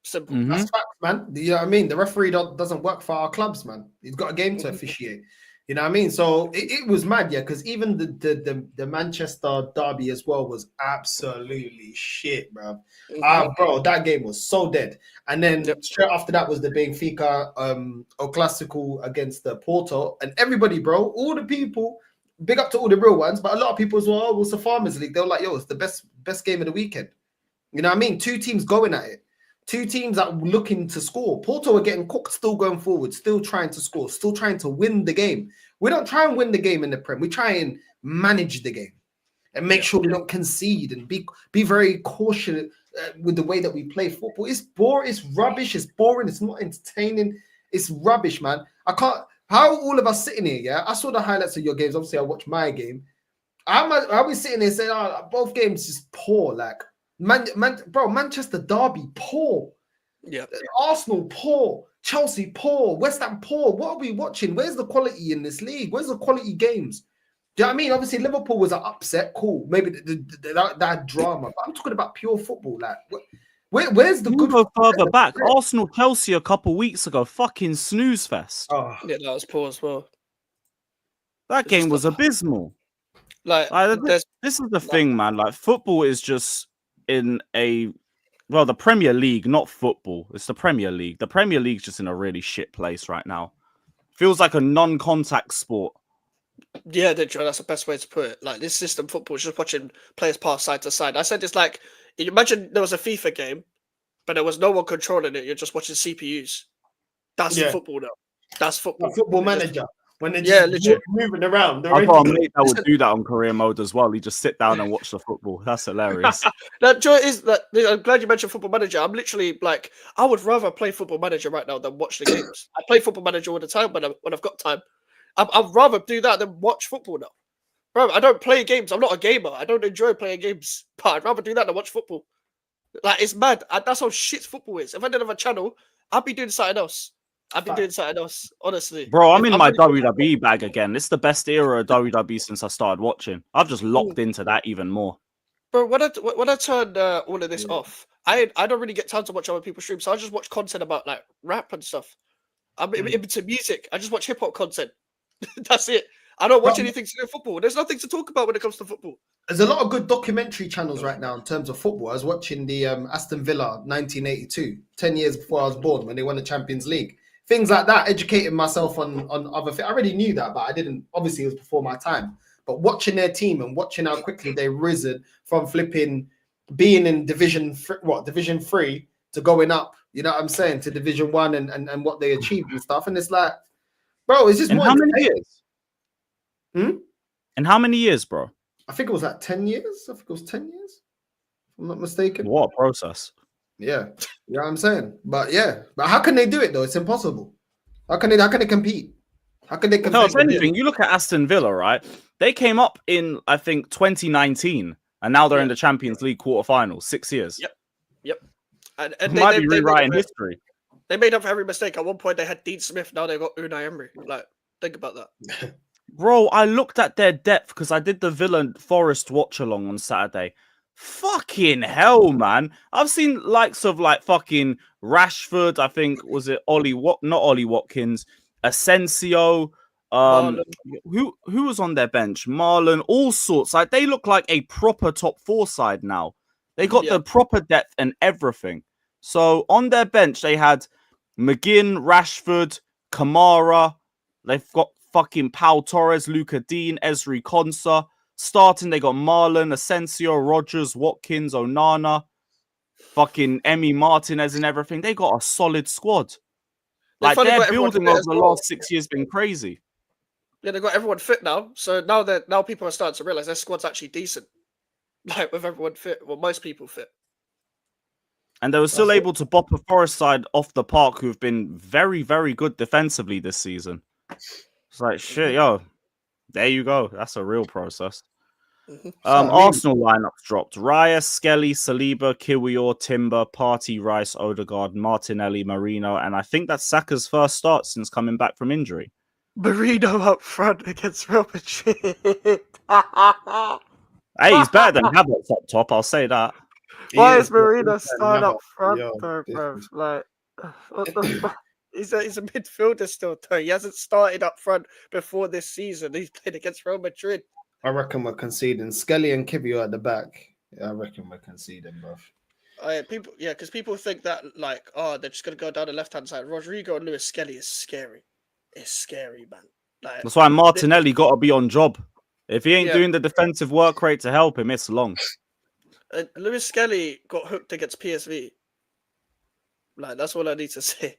Simple. Mhm. That's facts, man. You know what I mean? The referee doesn't work for our clubs, man. He's got a game to officiate. You know what I mean? So it was mad, yeah, because even the Manchester derby as well was absolutely shit, bro. Bro, that game was so dead. And then straight after that was the Benfica El Clasico against the Porto. And everybody, bro, all the people, big up to all the real ones, but a lot of people as well, it was the Farmers League. They were like, yo, it's the best game of the weekend. You know what I mean? Two teams going at it. Two teams that were looking to score. Porto are getting cooked, still going forward, still trying to score, still trying to win the game. We don't try and win the game in the Prem. We try and manage the game and make sure we don't concede and be very cautious with the way that we play football. It's boring. It's rubbish. It's boring. It's not entertaining. It's rubbish, man. I can't. How all of us sitting here? Yeah, I saw the highlights of your games. Obviously, I watched my game. How we sitting here saying, "Oh, both games just poor." Like. Manchester derby poor. Yeah. Arsenal poor. Chelsea poor. West Ham poor. What are we watching? Where's the quality in this league? Where's the quality games? Do you know what I mean? Obviously, Liverpool was an upset. Cool. Maybe that drama. But I'm talking about pure football. Like, where's the good? Go further back. Arsenal Chelsea a couple weeks ago. Fucking snooze fest. Oh. Yeah, that was poor as well. That game was abysmal. Like this is the thing, man. Like, football is just in the Premier League, not football. It's the Premier League. The Premier League's just in a really shit place right now. Feels like a non-contact sport. Yeah, that's the best way to put it. Like, this system football is just watching players pass side to side. I said it's like, imagine there was a FIFA game, but there was no one controlling it. You're just watching CPUs. That's football now. That's football. Football manager. When they're just moving around. I've got a mate that would do that on career mode as well. He just sit down and watch the football. That's hilarious. That joy is that. I'm glad you mentioned Football Manager. I'm literally like, I would rather play Football Manager right now than watch the games. I play Football Manager all the time when I've got time. I'd rather do that than watch football now. Bro, I don't play games. I'm not a gamer. I don't enjoy playing games. But I'd rather do that than watch football. Like, it's mad. That's how shit football is. If I didn't have a channel, I'd be doing something else. Honestly. Bro, I'm in my WWE bag again. It's the best era of WWE since I started watching. I've just locked into that even more. Bro, when I turn all of this off, I don't really get time to watch other people's streams, so I just watch content about like rap and stuff. I'm into music. I just watch hip hop content. That's it. I don't watch anything to do with football. There's nothing to talk about when it comes to football. There's a lot of good documentary channels right now in terms of football. I was watching the Aston Villa 1982, 10 years before I was born, when they won the Champions League. Things like that, educating myself on other things. I already knew that, but I didn't. Obviously, it was before my time. But watching their team and watching how quickly they've risen from flipping being in Division 3 to going up, you know what I'm saying, to Division 1 and what they achieved and stuff. And it's like, bro, it's just in more. How many years? In how many years, bro? I think it was like 10 years. I think it was 10 years. If I'm not mistaken. What a process. Yeah, you know what I'm saying? But how can they do it though? It's impossible. How can they compete? How can they compete? No, if anything, you look at Aston Villa, right? They came up in, I think, 2019, and now they're in the Champions League quarterfinals. 6 years. Yep. And they might be rewriting history. They made up for every mistake. At one point, they had Dean Smith. Now they got Unai Emery. Like, think about that. Bro, I looked at their depth because I did the Villa Forest watch along on Saturday. Fucking hell, man. I've seen likes of like fucking Rashford. I think, was it not Ollie Watkins, Asensio, who was on their bench? Marlon, all sorts. Like, they look like a proper top 4 side now. They got the proper depth and everything. So on their bench, they had McGinn, Rashford, Kamara. They've got fucking Pau Torres, Luca Dean, Ezri Konsa. Starting, they got Marlon, Asensio, Rogers, Watkins, Onana, fucking Emi Martinez and everything. They got a solid squad. Like, their building over the last 6 years been crazy. Yeah, they got everyone fit now. So now people are starting to realize their squad's actually decent. Like, with everyone fit, well, most people fit. And they were still able to bop a Forest side off the park, who've been very, very good defensively this season. It's like shit, yo. There you go. That's a real process. Mhm. So, I mean- Arsenal lineups dropped. Raya, Skelly, Saliba, Kiwior, Timber, Partey, Rice, Odegaard, Martinelli, Marino, and I think that's Saka's first start since coming back from injury. Marino up front against Real Madrid. Hey, he's better than Havertz up top, I'll say that. Why is but Marino he's starting up never- front yo, though, this bro? is- Like, what the fuck? He's a midfielder still, though. He hasn't started up front before this season. He's played against Real Madrid. I reckon we're conceding. Skelly and Kibby are at the back. Yeah, I reckon we're conceding, bro. Because people think that like, oh, they're just gonna go down the left hand side. Rodrigo and Lewis Skelly is scary. It's scary, man. Like, That's why Martinelli got to be on job. If he ain't Yeah. doing the defensive work rate to help him, it's long. Lewis Skelly got hooked against PSV. Like, that's all I need to say.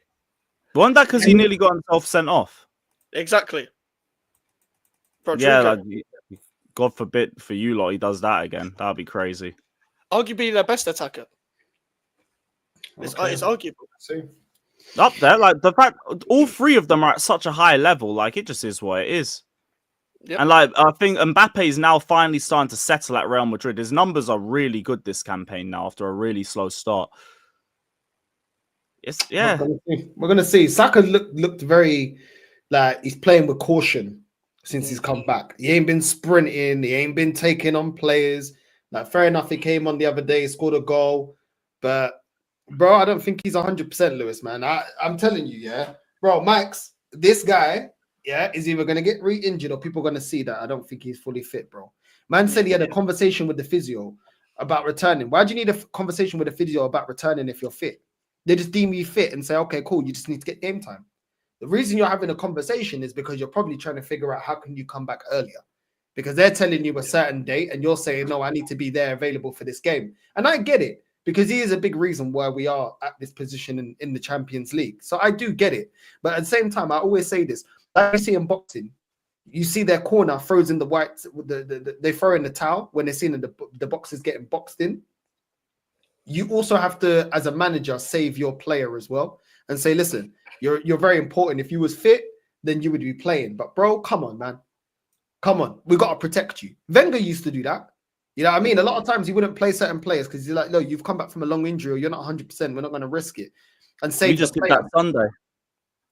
Wasn't that because he nearly got himself sent off? Exactly. Yeah, Rodrigo, like, God forbid for you lot, he does that again. That'd be crazy. arguably their best attacker. It's arguable. See? Up there, like the fact all three of them are at such a high level, like it just is what it is. Yep. And like I think Mbappe is now finally starting to settle at Real Madrid. His numbers are really good this campaign now after a really slow start. It's yeah. We're gonna see. Saka looked very like he's playing with caution since he's come back. He ain't been sprinting, he ain't been taking on players. Like, fair enough, he came on the other day, scored a goal, but bro, I don't think he's 100%, Lewis, man. I'm telling you, yeah, bro, Max, this guy, yeah, is either gonna get re-injured or people are gonna see that I don't think he's fully fit, bro. Man said he had a conversation with the physio about returning. Why do you need a conversation with the physio about returning if you're fit? They just deem you fit and say, okay, cool, you just need to get game time. The reason you're having a conversation is because you're probably trying to figure out how can you come back earlier, because they're telling you a certain date and you're saying, no, I need to be there available for this game. And I get it, because he is a big reason why we are at this position in the Champions League. So I do get it. But at the same time, I always say this, like you see in boxing, you see their corner throws in the white, they throw in the towel when they're seeing the boxers getting boxed in. You also have to, as a manager, save your player as well and say, listen, you're very important. If you was fit, then you would be playing. But bro, come on, man. Come on. We got to protect you. Wenger used to do that. You know what I mean? A lot of times he wouldn't play certain players because he's like, no, you've come back from a long injury or you're not 100%. We're not going to risk it. And save We just the did player. that Sunday.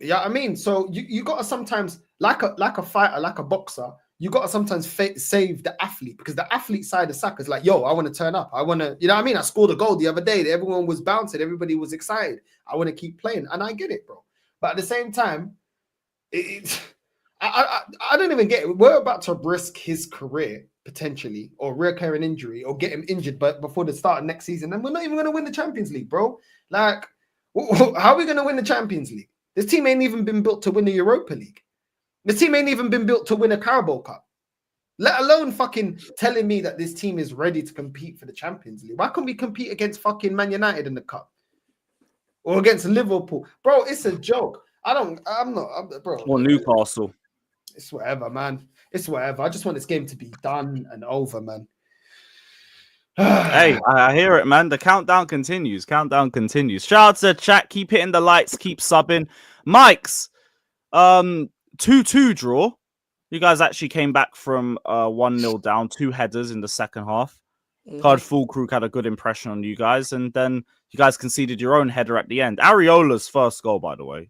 Yeah, I mean, so you got to sometimes, like a fighter, like a boxer, you got to sometimes save the athlete, because the athlete side of Saka is like, yo, I want to turn up. I want to, you know what I mean? I scored a goal the other day. Everyone was bouncing. Everybody was excited. I want to keep playing. And I get it, bro. But at the same time, I don't even get it. We're about to risk his career potentially, or recurring injury, or get him injured but before the start of next season. And we're not even going to win the Champions League, bro. Like, how are we going to win the Champions League? This team ain't even been built to win the Europa League. This team ain't even been built to win a Carabao Cup, let alone fucking telling me that this team is ready to compete for the Champions League. Why can't we compete against fucking Man United in the Cup or against Liverpool? Bro, it's a joke. Bro. Or Newcastle. It's whatever, man. It's whatever. I just want this game to be done and over, man. Hey, I hear it, man. The countdown continues. Countdown continues. Shout out to the chat. Keep hitting the lights. Keep subbing. Mikes, 2-2 draw. You guys actually came back from 1-0 down, 2 headers in the second half. Card Fulkrug had a good impression on you guys, and then you guys conceded your own header at the end. Areola's first goal, by the way.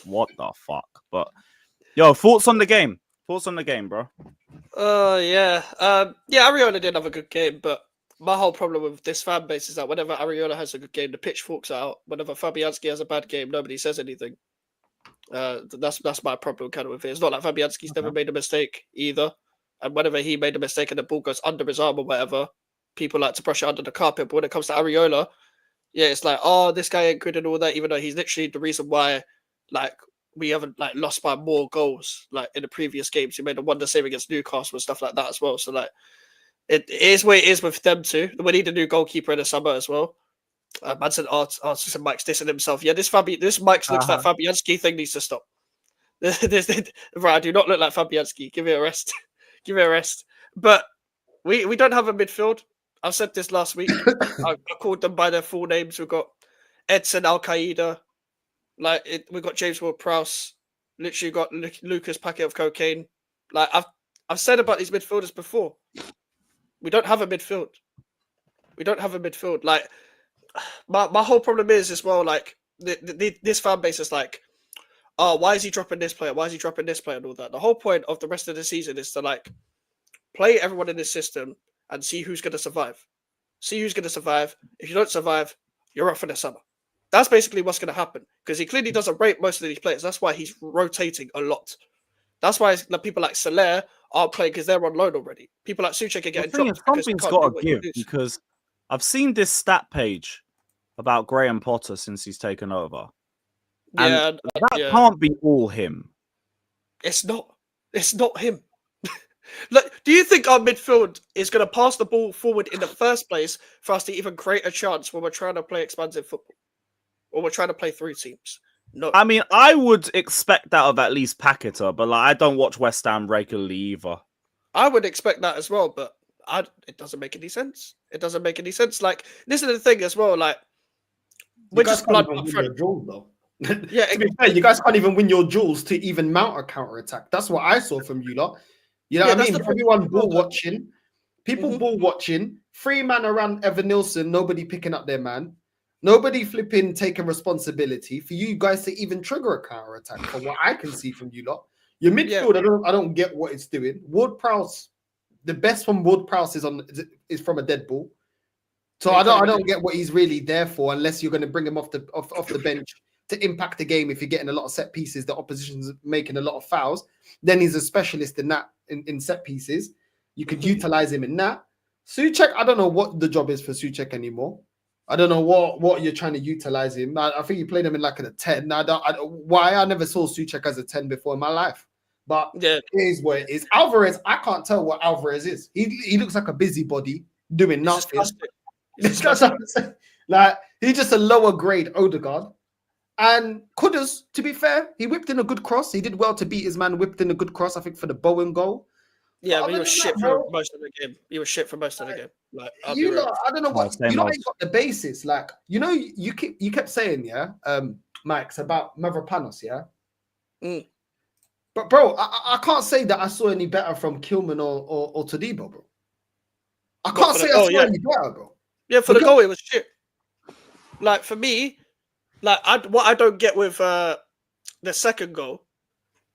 What the fuck? But yo, thoughts on the game? Thoughts on the game, bro? Yeah. Areola did have a good game, but my whole problem with this fan base is that whenever Areola has a good game, the pitchforks are out. Whenever Fabianski has a bad game, nobody says anything. That's my problem kind of with it. It's not like Fabianski's never made a mistake either. And whenever he made a mistake and the ball goes under his arm or whatever, people like to brush it under the carpet. But when it comes to Areola, yeah, it's like, oh, this guy ain't good and all that, even though he's literally the reason why, like, we haven't like lost by more goals like in the previous games. He made a wonder save against Newcastle and stuff like that as well. So like, it is what it is with them too. We need a new goalkeeper in the summer as well. Man said, Arts and Mike's dissing himself. Yeah, this Mike's looks like Fabianski thing needs to stop. Right, I do not look like Fabianski. Give me a rest. Give me a rest. But we don't have a midfield. I said this last week. I called them by their full names. We've got Edson Al Qaeda. We've got James Ward-Prowse. literally got Lucas' packet of cocaine. Like I've said about these midfielders before. We don't have a midfield. Like my whole problem is as well. Like this fan base is like, oh, why is he dropping this player? Why is he dropping this player and all that? The whole point of the rest of the season is to like play everyone in this system and see who's going to survive. If you don't survive, you're off for the summer. That's basically what's going to happen because he clearly doesn't rate most of these players. That's why he's rotating a lot. That's why people like Soler aren't playing because they're on loan already. People like Souček are getting dropped. Something's got to give because I've seen this stat page about Graham Potter since he's taken over. And that can't be all him. It's not him. Look, do you think our midfield is going to pass the ball forward in the first place for us to even create a chance when we're trying to play expansive football? Or we're trying to play through teams? No. I mean, I would expect that of at least Paquetá, but like, I don't watch West Ham regularly either. I would expect that as well, but it doesn't make any sense. Like, this is the thing as well, like, we're just blood up front. Yeah, to be fair, you guys can't even win your duels to even mount a counter attack. That's what I saw from you lot. You know what I mean? Everyone ball watching, people ball watching, 3 man around Evan Nilsson, nobody picking up their man, nobody flipping taking responsibility for you guys to even trigger a counter attack. From what I can see from you lot, your midfield, I don't get what it's doing. Ward-Prowse, the best from Ward-Prowse is from a dead ball. So I don't get what he's really there for unless you're going to bring him off the bench to impact the game. If you're getting a lot of set pieces, the opposition's making a lot of fouls, then he's a specialist in that, in set pieces. You could utilize him in that. Souček, I don't know what the job is for Souček anymore. I don't know what you're trying to utilize him. I think you played him in like a 10. I never saw Souček as a 10 before in my life. But it is what it is. Alvarez, I can't tell what Alvarez is. He looks like a busybody doing nothing. Like, he's just a lower grade Odegaard. And Kudus, to be fair, he whipped in a good cross. He did well to beat his man, whipped in a good cross, I think, for the Bowen goal. Yeah, but he was shit for most of the game. Like, I don't know what you ain't got the basis. Like, you kept saying, Mikez, about Mavropanos, But bro, I can't say that I saw any better from Kilman or Todibo, bro. I can't say I saw any better, bro. Yeah, for the goal, it was shit. Like, for me, like, what I don't get with the second goal,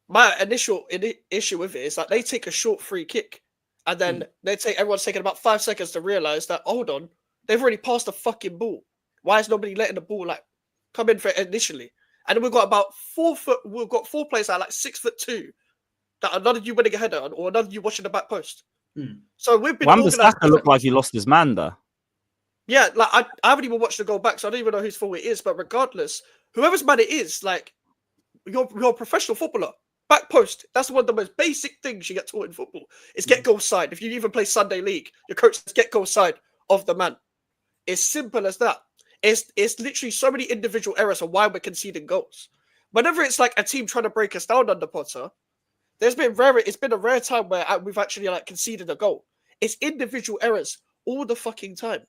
my initial issue with it is that they take a short free kick and then everyone's taking about 5 seconds to realize that, hold on, they've already passed the fucking ball. Why is nobody letting the ball like come in for it initially? And then we've got about 4 players that are like 6'2" that are none of you winning a header or none of you watching the back post. So we've been Wan-Bissaka looked like he lost his man there. Yeah, like I haven't even watched the goal back, so I don't even know whose fault it is. But regardless, whoever's man it is, like, you're a professional footballer. Back post, that's one of the most basic things you get taught in football. Is get goal side. If you even play Sunday League, your coach says get goal side of the man. It's simple as that. It's literally so many individual errors on why we're conceding goals. Whenever it's like a team trying to break us down under Potter, it's been a rare time where we've actually like conceded a goal. It's individual errors all the fucking time.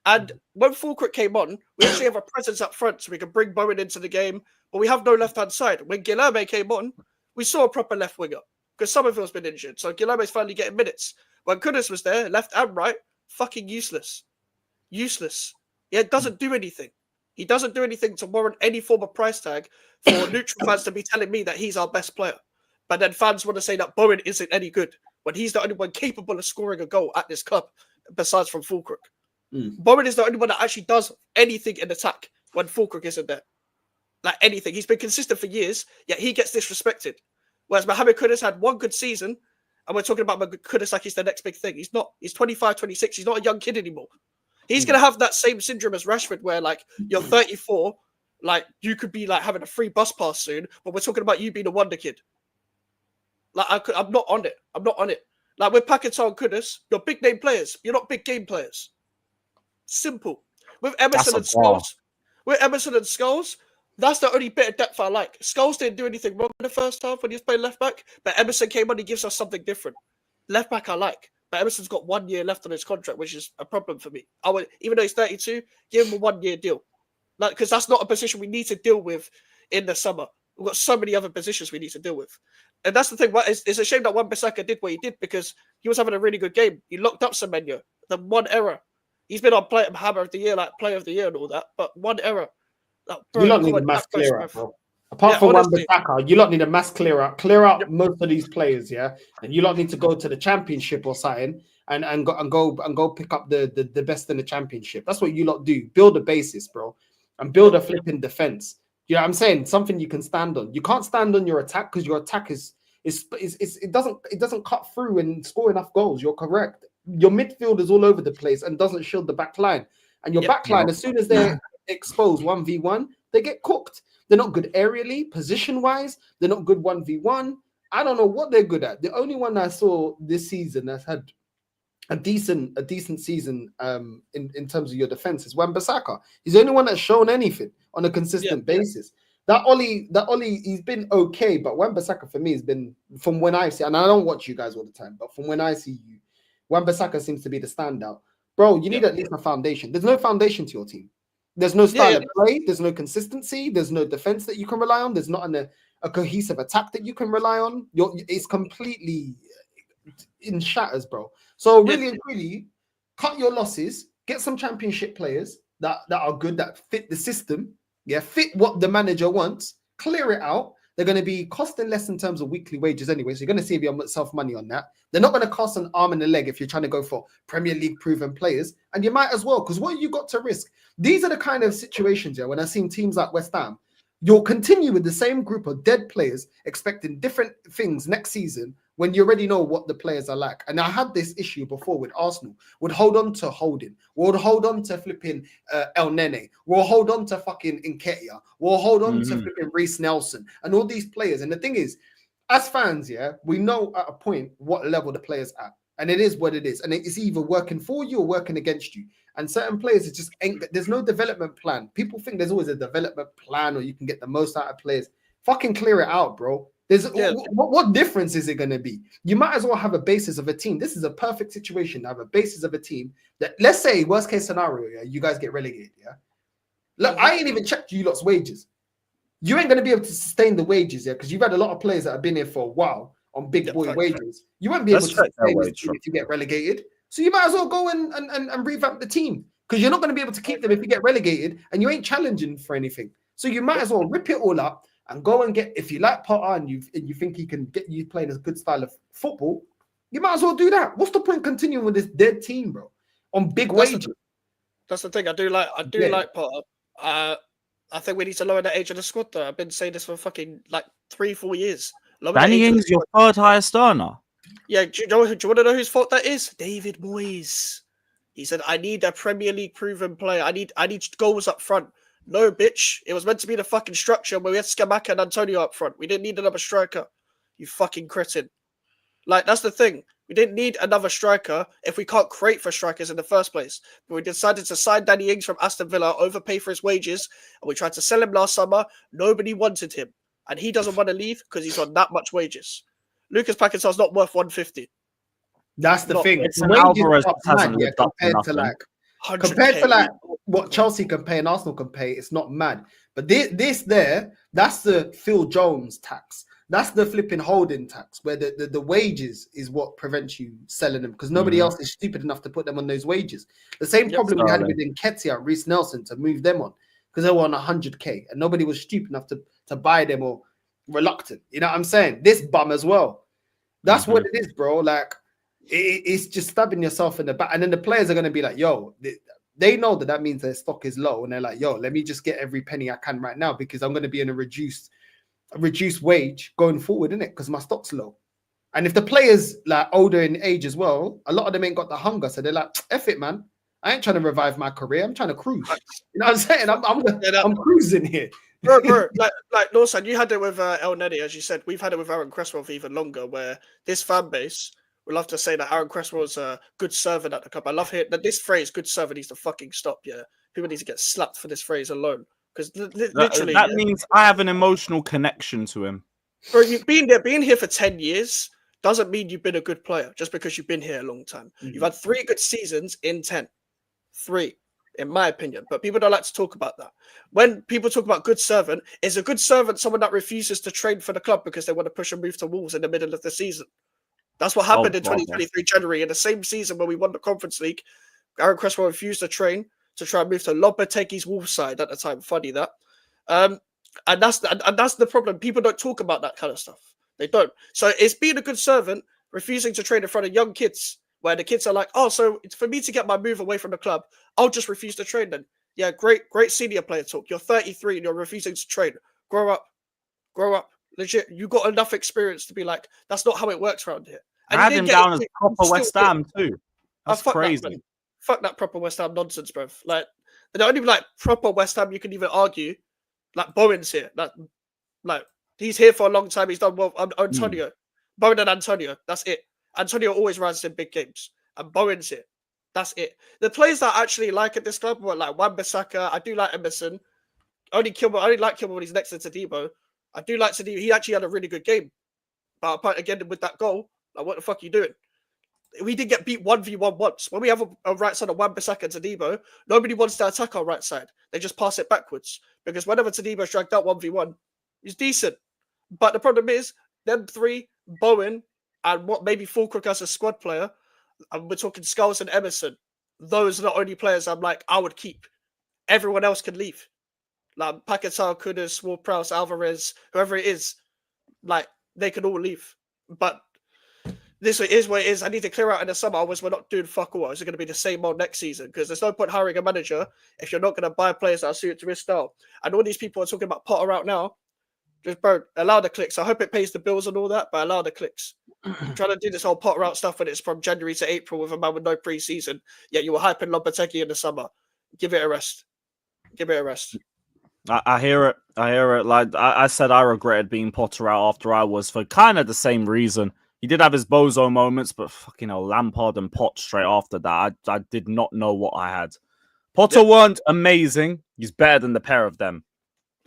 And when Fulcrook came on, we actually have a presence up front so we can bring Bowen into the game, but we have no left-hand side. When Guilherme came on, we saw a proper left winger because Somerville's been injured, so Guilherme's finally getting minutes. When Kudus was there, left and right, fucking useless. Useless. Yeah, it doesn't do anything. He doesn't do anything to warrant any form of price tag for neutral fans to be telling me that he's our best player. But then fans want to say that Bowen isn't any good when he's the only one capable of scoring a goal at this club, besides from Fulcrook. Bowen is the only one that actually does anything in attack when Fulcrook isn't there. Like anything. He's been consistent for years, yet he gets disrespected. Whereas Mohamed Kudus had one good season, and we're talking about Kudus like he's the next big thing. He's not. He's 25, 26. He's not a young kid anymore. He's going to have that same syndrome as Rashford, where like you're 34, like you could be like having a free bus pass soon, but we're talking about you being a wonder kid. Like I'm not on it. Like with Paquetá and Kudus, you're big name players. You're not big game players. Simple. With Emerson and Scholes, that's the only bit of depth I like. Scholes didn't do anything wrong in the first half when he was playing left back, but Emerson came on, he gives us something different. Left back I like, but Emerson's got 1 year left on his contract, which is a problem for me. I would, even though he's 32, give him a 1 year deal. Like, because that's not a position we need to deal with in the summer. We've got so many other positions we need to deal with. And that's the thing. It's a shame that Wan-Bissaka did what he did because he was having a really good game. He locked up Semenyo. The one error. He's been on Hammer of the Year, like Player of the Year and all that. But one error. Like, bro, You lot need a mass clear out, bro. Apart from Wan-Bissaka, you lot need a mass clear out. Clear out most of these players, yeah. And you lot need to go to the championship or something and go pick up the best in the championship. That's what you lot do. Build a basis, bro, and build a flipping defense. You know what I'm saying? Something you can stand on. You can't stand on your attack because your attack it doesn't cut through and score enough goals. You're correct. Your midfield is all over the place and doesn't shield the back line. And your back line, as soon as they're exposed 1v1, they get cooked. They're not good aerially, position-wise. They're not good 1v1. I don't know what they're good at. The only one I saw this season that's had a decent season in terms of your defense is Wan-Bissaka. He's the only one that's shown anything on a consistent basis. That Ollie, he's been okay, but Wan-Bissaka for me has been, from when I see, and I don't watch you guys all the time, but from when I see you, Wan-Bissaka seems to be the standout. Bro, you need at least a foundation. There's no foundation to your team. There's no style of play. There's no consistency. There's no defense that you can rely on. There's not a cohesive attack that you can rely on. It's completely in shatters, bro. So really, cut your losses. Get some championship players that are good, that fit the system. Yeah, fit what the manager wants. Clear it out. They're going to be costing less in terms of weekly wages anyway. So you're going to save yourself money on that. They're not going to cost an arm and a leg if you're trying to go for Premier League proven players. And you might as well, because what you got to risk? These are the kind of situations, when I've seen teams like West Ham, you'll continue with the same group of dead players expecting different things next season when you already know what the players are like. And I had this issue before with Arsenal. Would hold on to Holding. Would hold on to flipping El Nene. We'll hold on to fucking Nketiah. We'll hold on to flipping Reece Nelson. And all these players. And the thing is, as fans, we know at a point what level the player's at. And it is what it is. And it's either working for you or working against you. And certain players, it just ain't, there's no development plan. People think there's always a development plan or you can get the most out of players. Fucking clear it out, bro. What difference is it going to be? You might as well have a basis of a team. This is a perfect situation to have a basis of a team that, let's say, worst case scenario, you guys get relegated, Look, I ain't even checked you lot's wages. You ain't going to be able to sustain the wages, because you've had a lot of players that have been here for a while on big boy wages. You won't be able to sustain this team if you get relegated. So you might as well go and revamp the team, because you're not going to be able to keep them if you get relegated and you ain't challenging for anything. So you might as well rip it all up and go and get, if you like Potter and you think he can get you playing a good style of football, you might as well do that. What's the point continuing with this dead team, bro, on big wages? That's the thing. I do like Potter. I think we need to lower the age of the squad, though. I've been saying this for fucking like 3-4 years. Danny Ings, your third highest earner. Yeah, do you want to know whose fault that is? David Moyes. He said, I need a Premier League proven player. I need goals up front. No, bitch. It was meant to be the fucking structure where we had Scamacca and Antonio up front. We didn't need another striker. You fucking cretin. Like, that's the thing. We didn't need another striker if we can't create for strikers in the first place. But we decided to sign Danny Ings from Aston Villa, overpay for his wages, and we tried to sell him last summer. Nobody wanted him. And he doesn't want to leave because he's on that much wages. Lucas Paqueta's not worth 150. That's the thing. Alvarez hasn't lived up compared to like what Chelsea can pay and Arsenal can pay, it's not mad. But that's the Phil Jones tax. That's the flipping Holding tax, where the wages is what prevents you selling them, because nobody else is stupid enough to put them on those wages. The same problem we had with Nketiah and Reece Nelson to move them on, because they were on 100k and nobody was stupid enough to buy them or reluctant. You know what I'm saying? This bum as well. That's what it is, bro. Like, it's just stabbing yourself in the back. And then the players are going to be like, yo, they know that means their stock is low. And they're like, yo, let me just get every penny I can right now, because I'm going to be in a reduced wage going forward, innit? Because my stock's low. And if the players like older in age as well, a lot of them ain't got the hunger. So they're like, F it, man. I ain't trying to revive my career. I'm trying to cruise. You know what I'm saying? I'm cruising here. bro, like Northside, you had it with El Neni, as you said. We've had it with Aaron Cresswell for even longer, where this fan base would love to say that Aaron Cresswell is a good servant at the club. I love hearing that this phrase, good servant, needs to fucking stop, People need to get slapped for this phrase alone. Because literally... That means I have an emotional connection to him. Bro, being here for 10 years doesn't mean you've been a good player just because you've been here a long time. You've had 3 good seasons in 10. 3. in my opinion. But people don't like to talk about that. When people talk about good servant, is a good servant someone that refuses to train for the club because they want to push and move to Wolves in the middle of the season? That's what happened in brother. 2023 January. In the same season when we won the Conference League, Aaron Cresswell refused to train to try and move to Lopetegui's Wolves side at the time. Funny that. And that's the problem. People don't talk about that kind of stuff. They don't. So it's being a good servant, refusing to train in front of young kids, where the kids are like, oh, so it's for me to get my move away from the club, I'll just refuse to train then. Yeah, great senior player talk. You're 33 and you're refusing to train. Grow up. Legit, you got enough experience to be like, that's not how it works around here. And I had him down as proper West Ham too. That's crazy. Fuck that proper West Ham nonsense, bro. Like, they're not even like proper West Ham. You can even argue. Like Bowen's here. Like he's here for a long time. He's done well. Antonio, Bowen and Antonio. That's it. Antonio always runs in big games, and Bowen's here. That's it. The players that I actually like at this club were like Wan-Bissaka. I do like Emerson. I only like Kilman when he's next to Tadibo. I do like Tadibo. He actually had a really good game. But apart again with that goal, like what the fuck are you doing? We did get beat 1v1 once. When we have a right side of Wan-Bissaka and Tadibo, nobody wants to attack our right side. They just pass it backwards. Because whenever Tadibo's dragged out 1v1, he's decent. But the problem is, them three, Bowen, and what maybe Fulcrook as a squad player, and we're talking Skulls and Emerson, those are the only players I'm like, I would keep. Everyone else can leave. Like Paquetá, Kudus, Ward-Prowse, Alvarez, whoever it is, like, they can all leave. But this is what it is. I need to clear out in the summer. We're not doing fuck all. It's going to be the same old next season because there's no point hiring a manager if you're not going to buy players that are suited to his style. And all these people are talking about Potter out now. Just, bro, allow the clicks. I hope it pays the bills and all that, but allow the clicks. I'm trying to do this whole Potter out stuff when it's from January to April with a man with no pre-season. Yet you were hyping Lopetegui in the summer. Give it a rest. I hear it. Like I said, I regretted being Potter out after I was for kind of the same reason. He did have his bozo moments, but fucking hell, Lampard and Pot straight after that, I did not know what I had. Potter weren't amazing. He's better than the pair of them.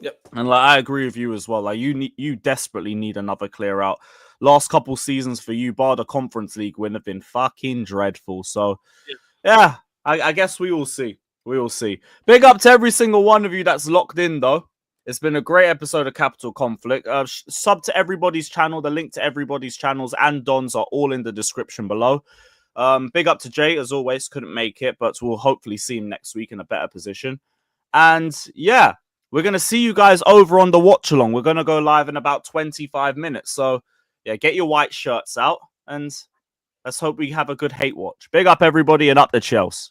Yep. And like I agree with you as well. Like you desperately need another clear out. Last couple seasons for you, bar the Conference League win, have been fucking dreadful. So yeah, I guess we will see. We will see. Big up to every single one of you that's locked in, though. It's been a great episode of Capital Conflict. Sub to everybody's channel. The link to everybody's channels and Don's are all in the description below. Big up to Jay, as always. Couldn't make it, but we'll hopefully see him next week in a better position. And yeah, we're going to see you guys over on the watch along. We're going to go live in about 25 minutes. So yeah, get your white shirts out and let's hope we have a good hate watch. Big up everybody and up the Chelsea.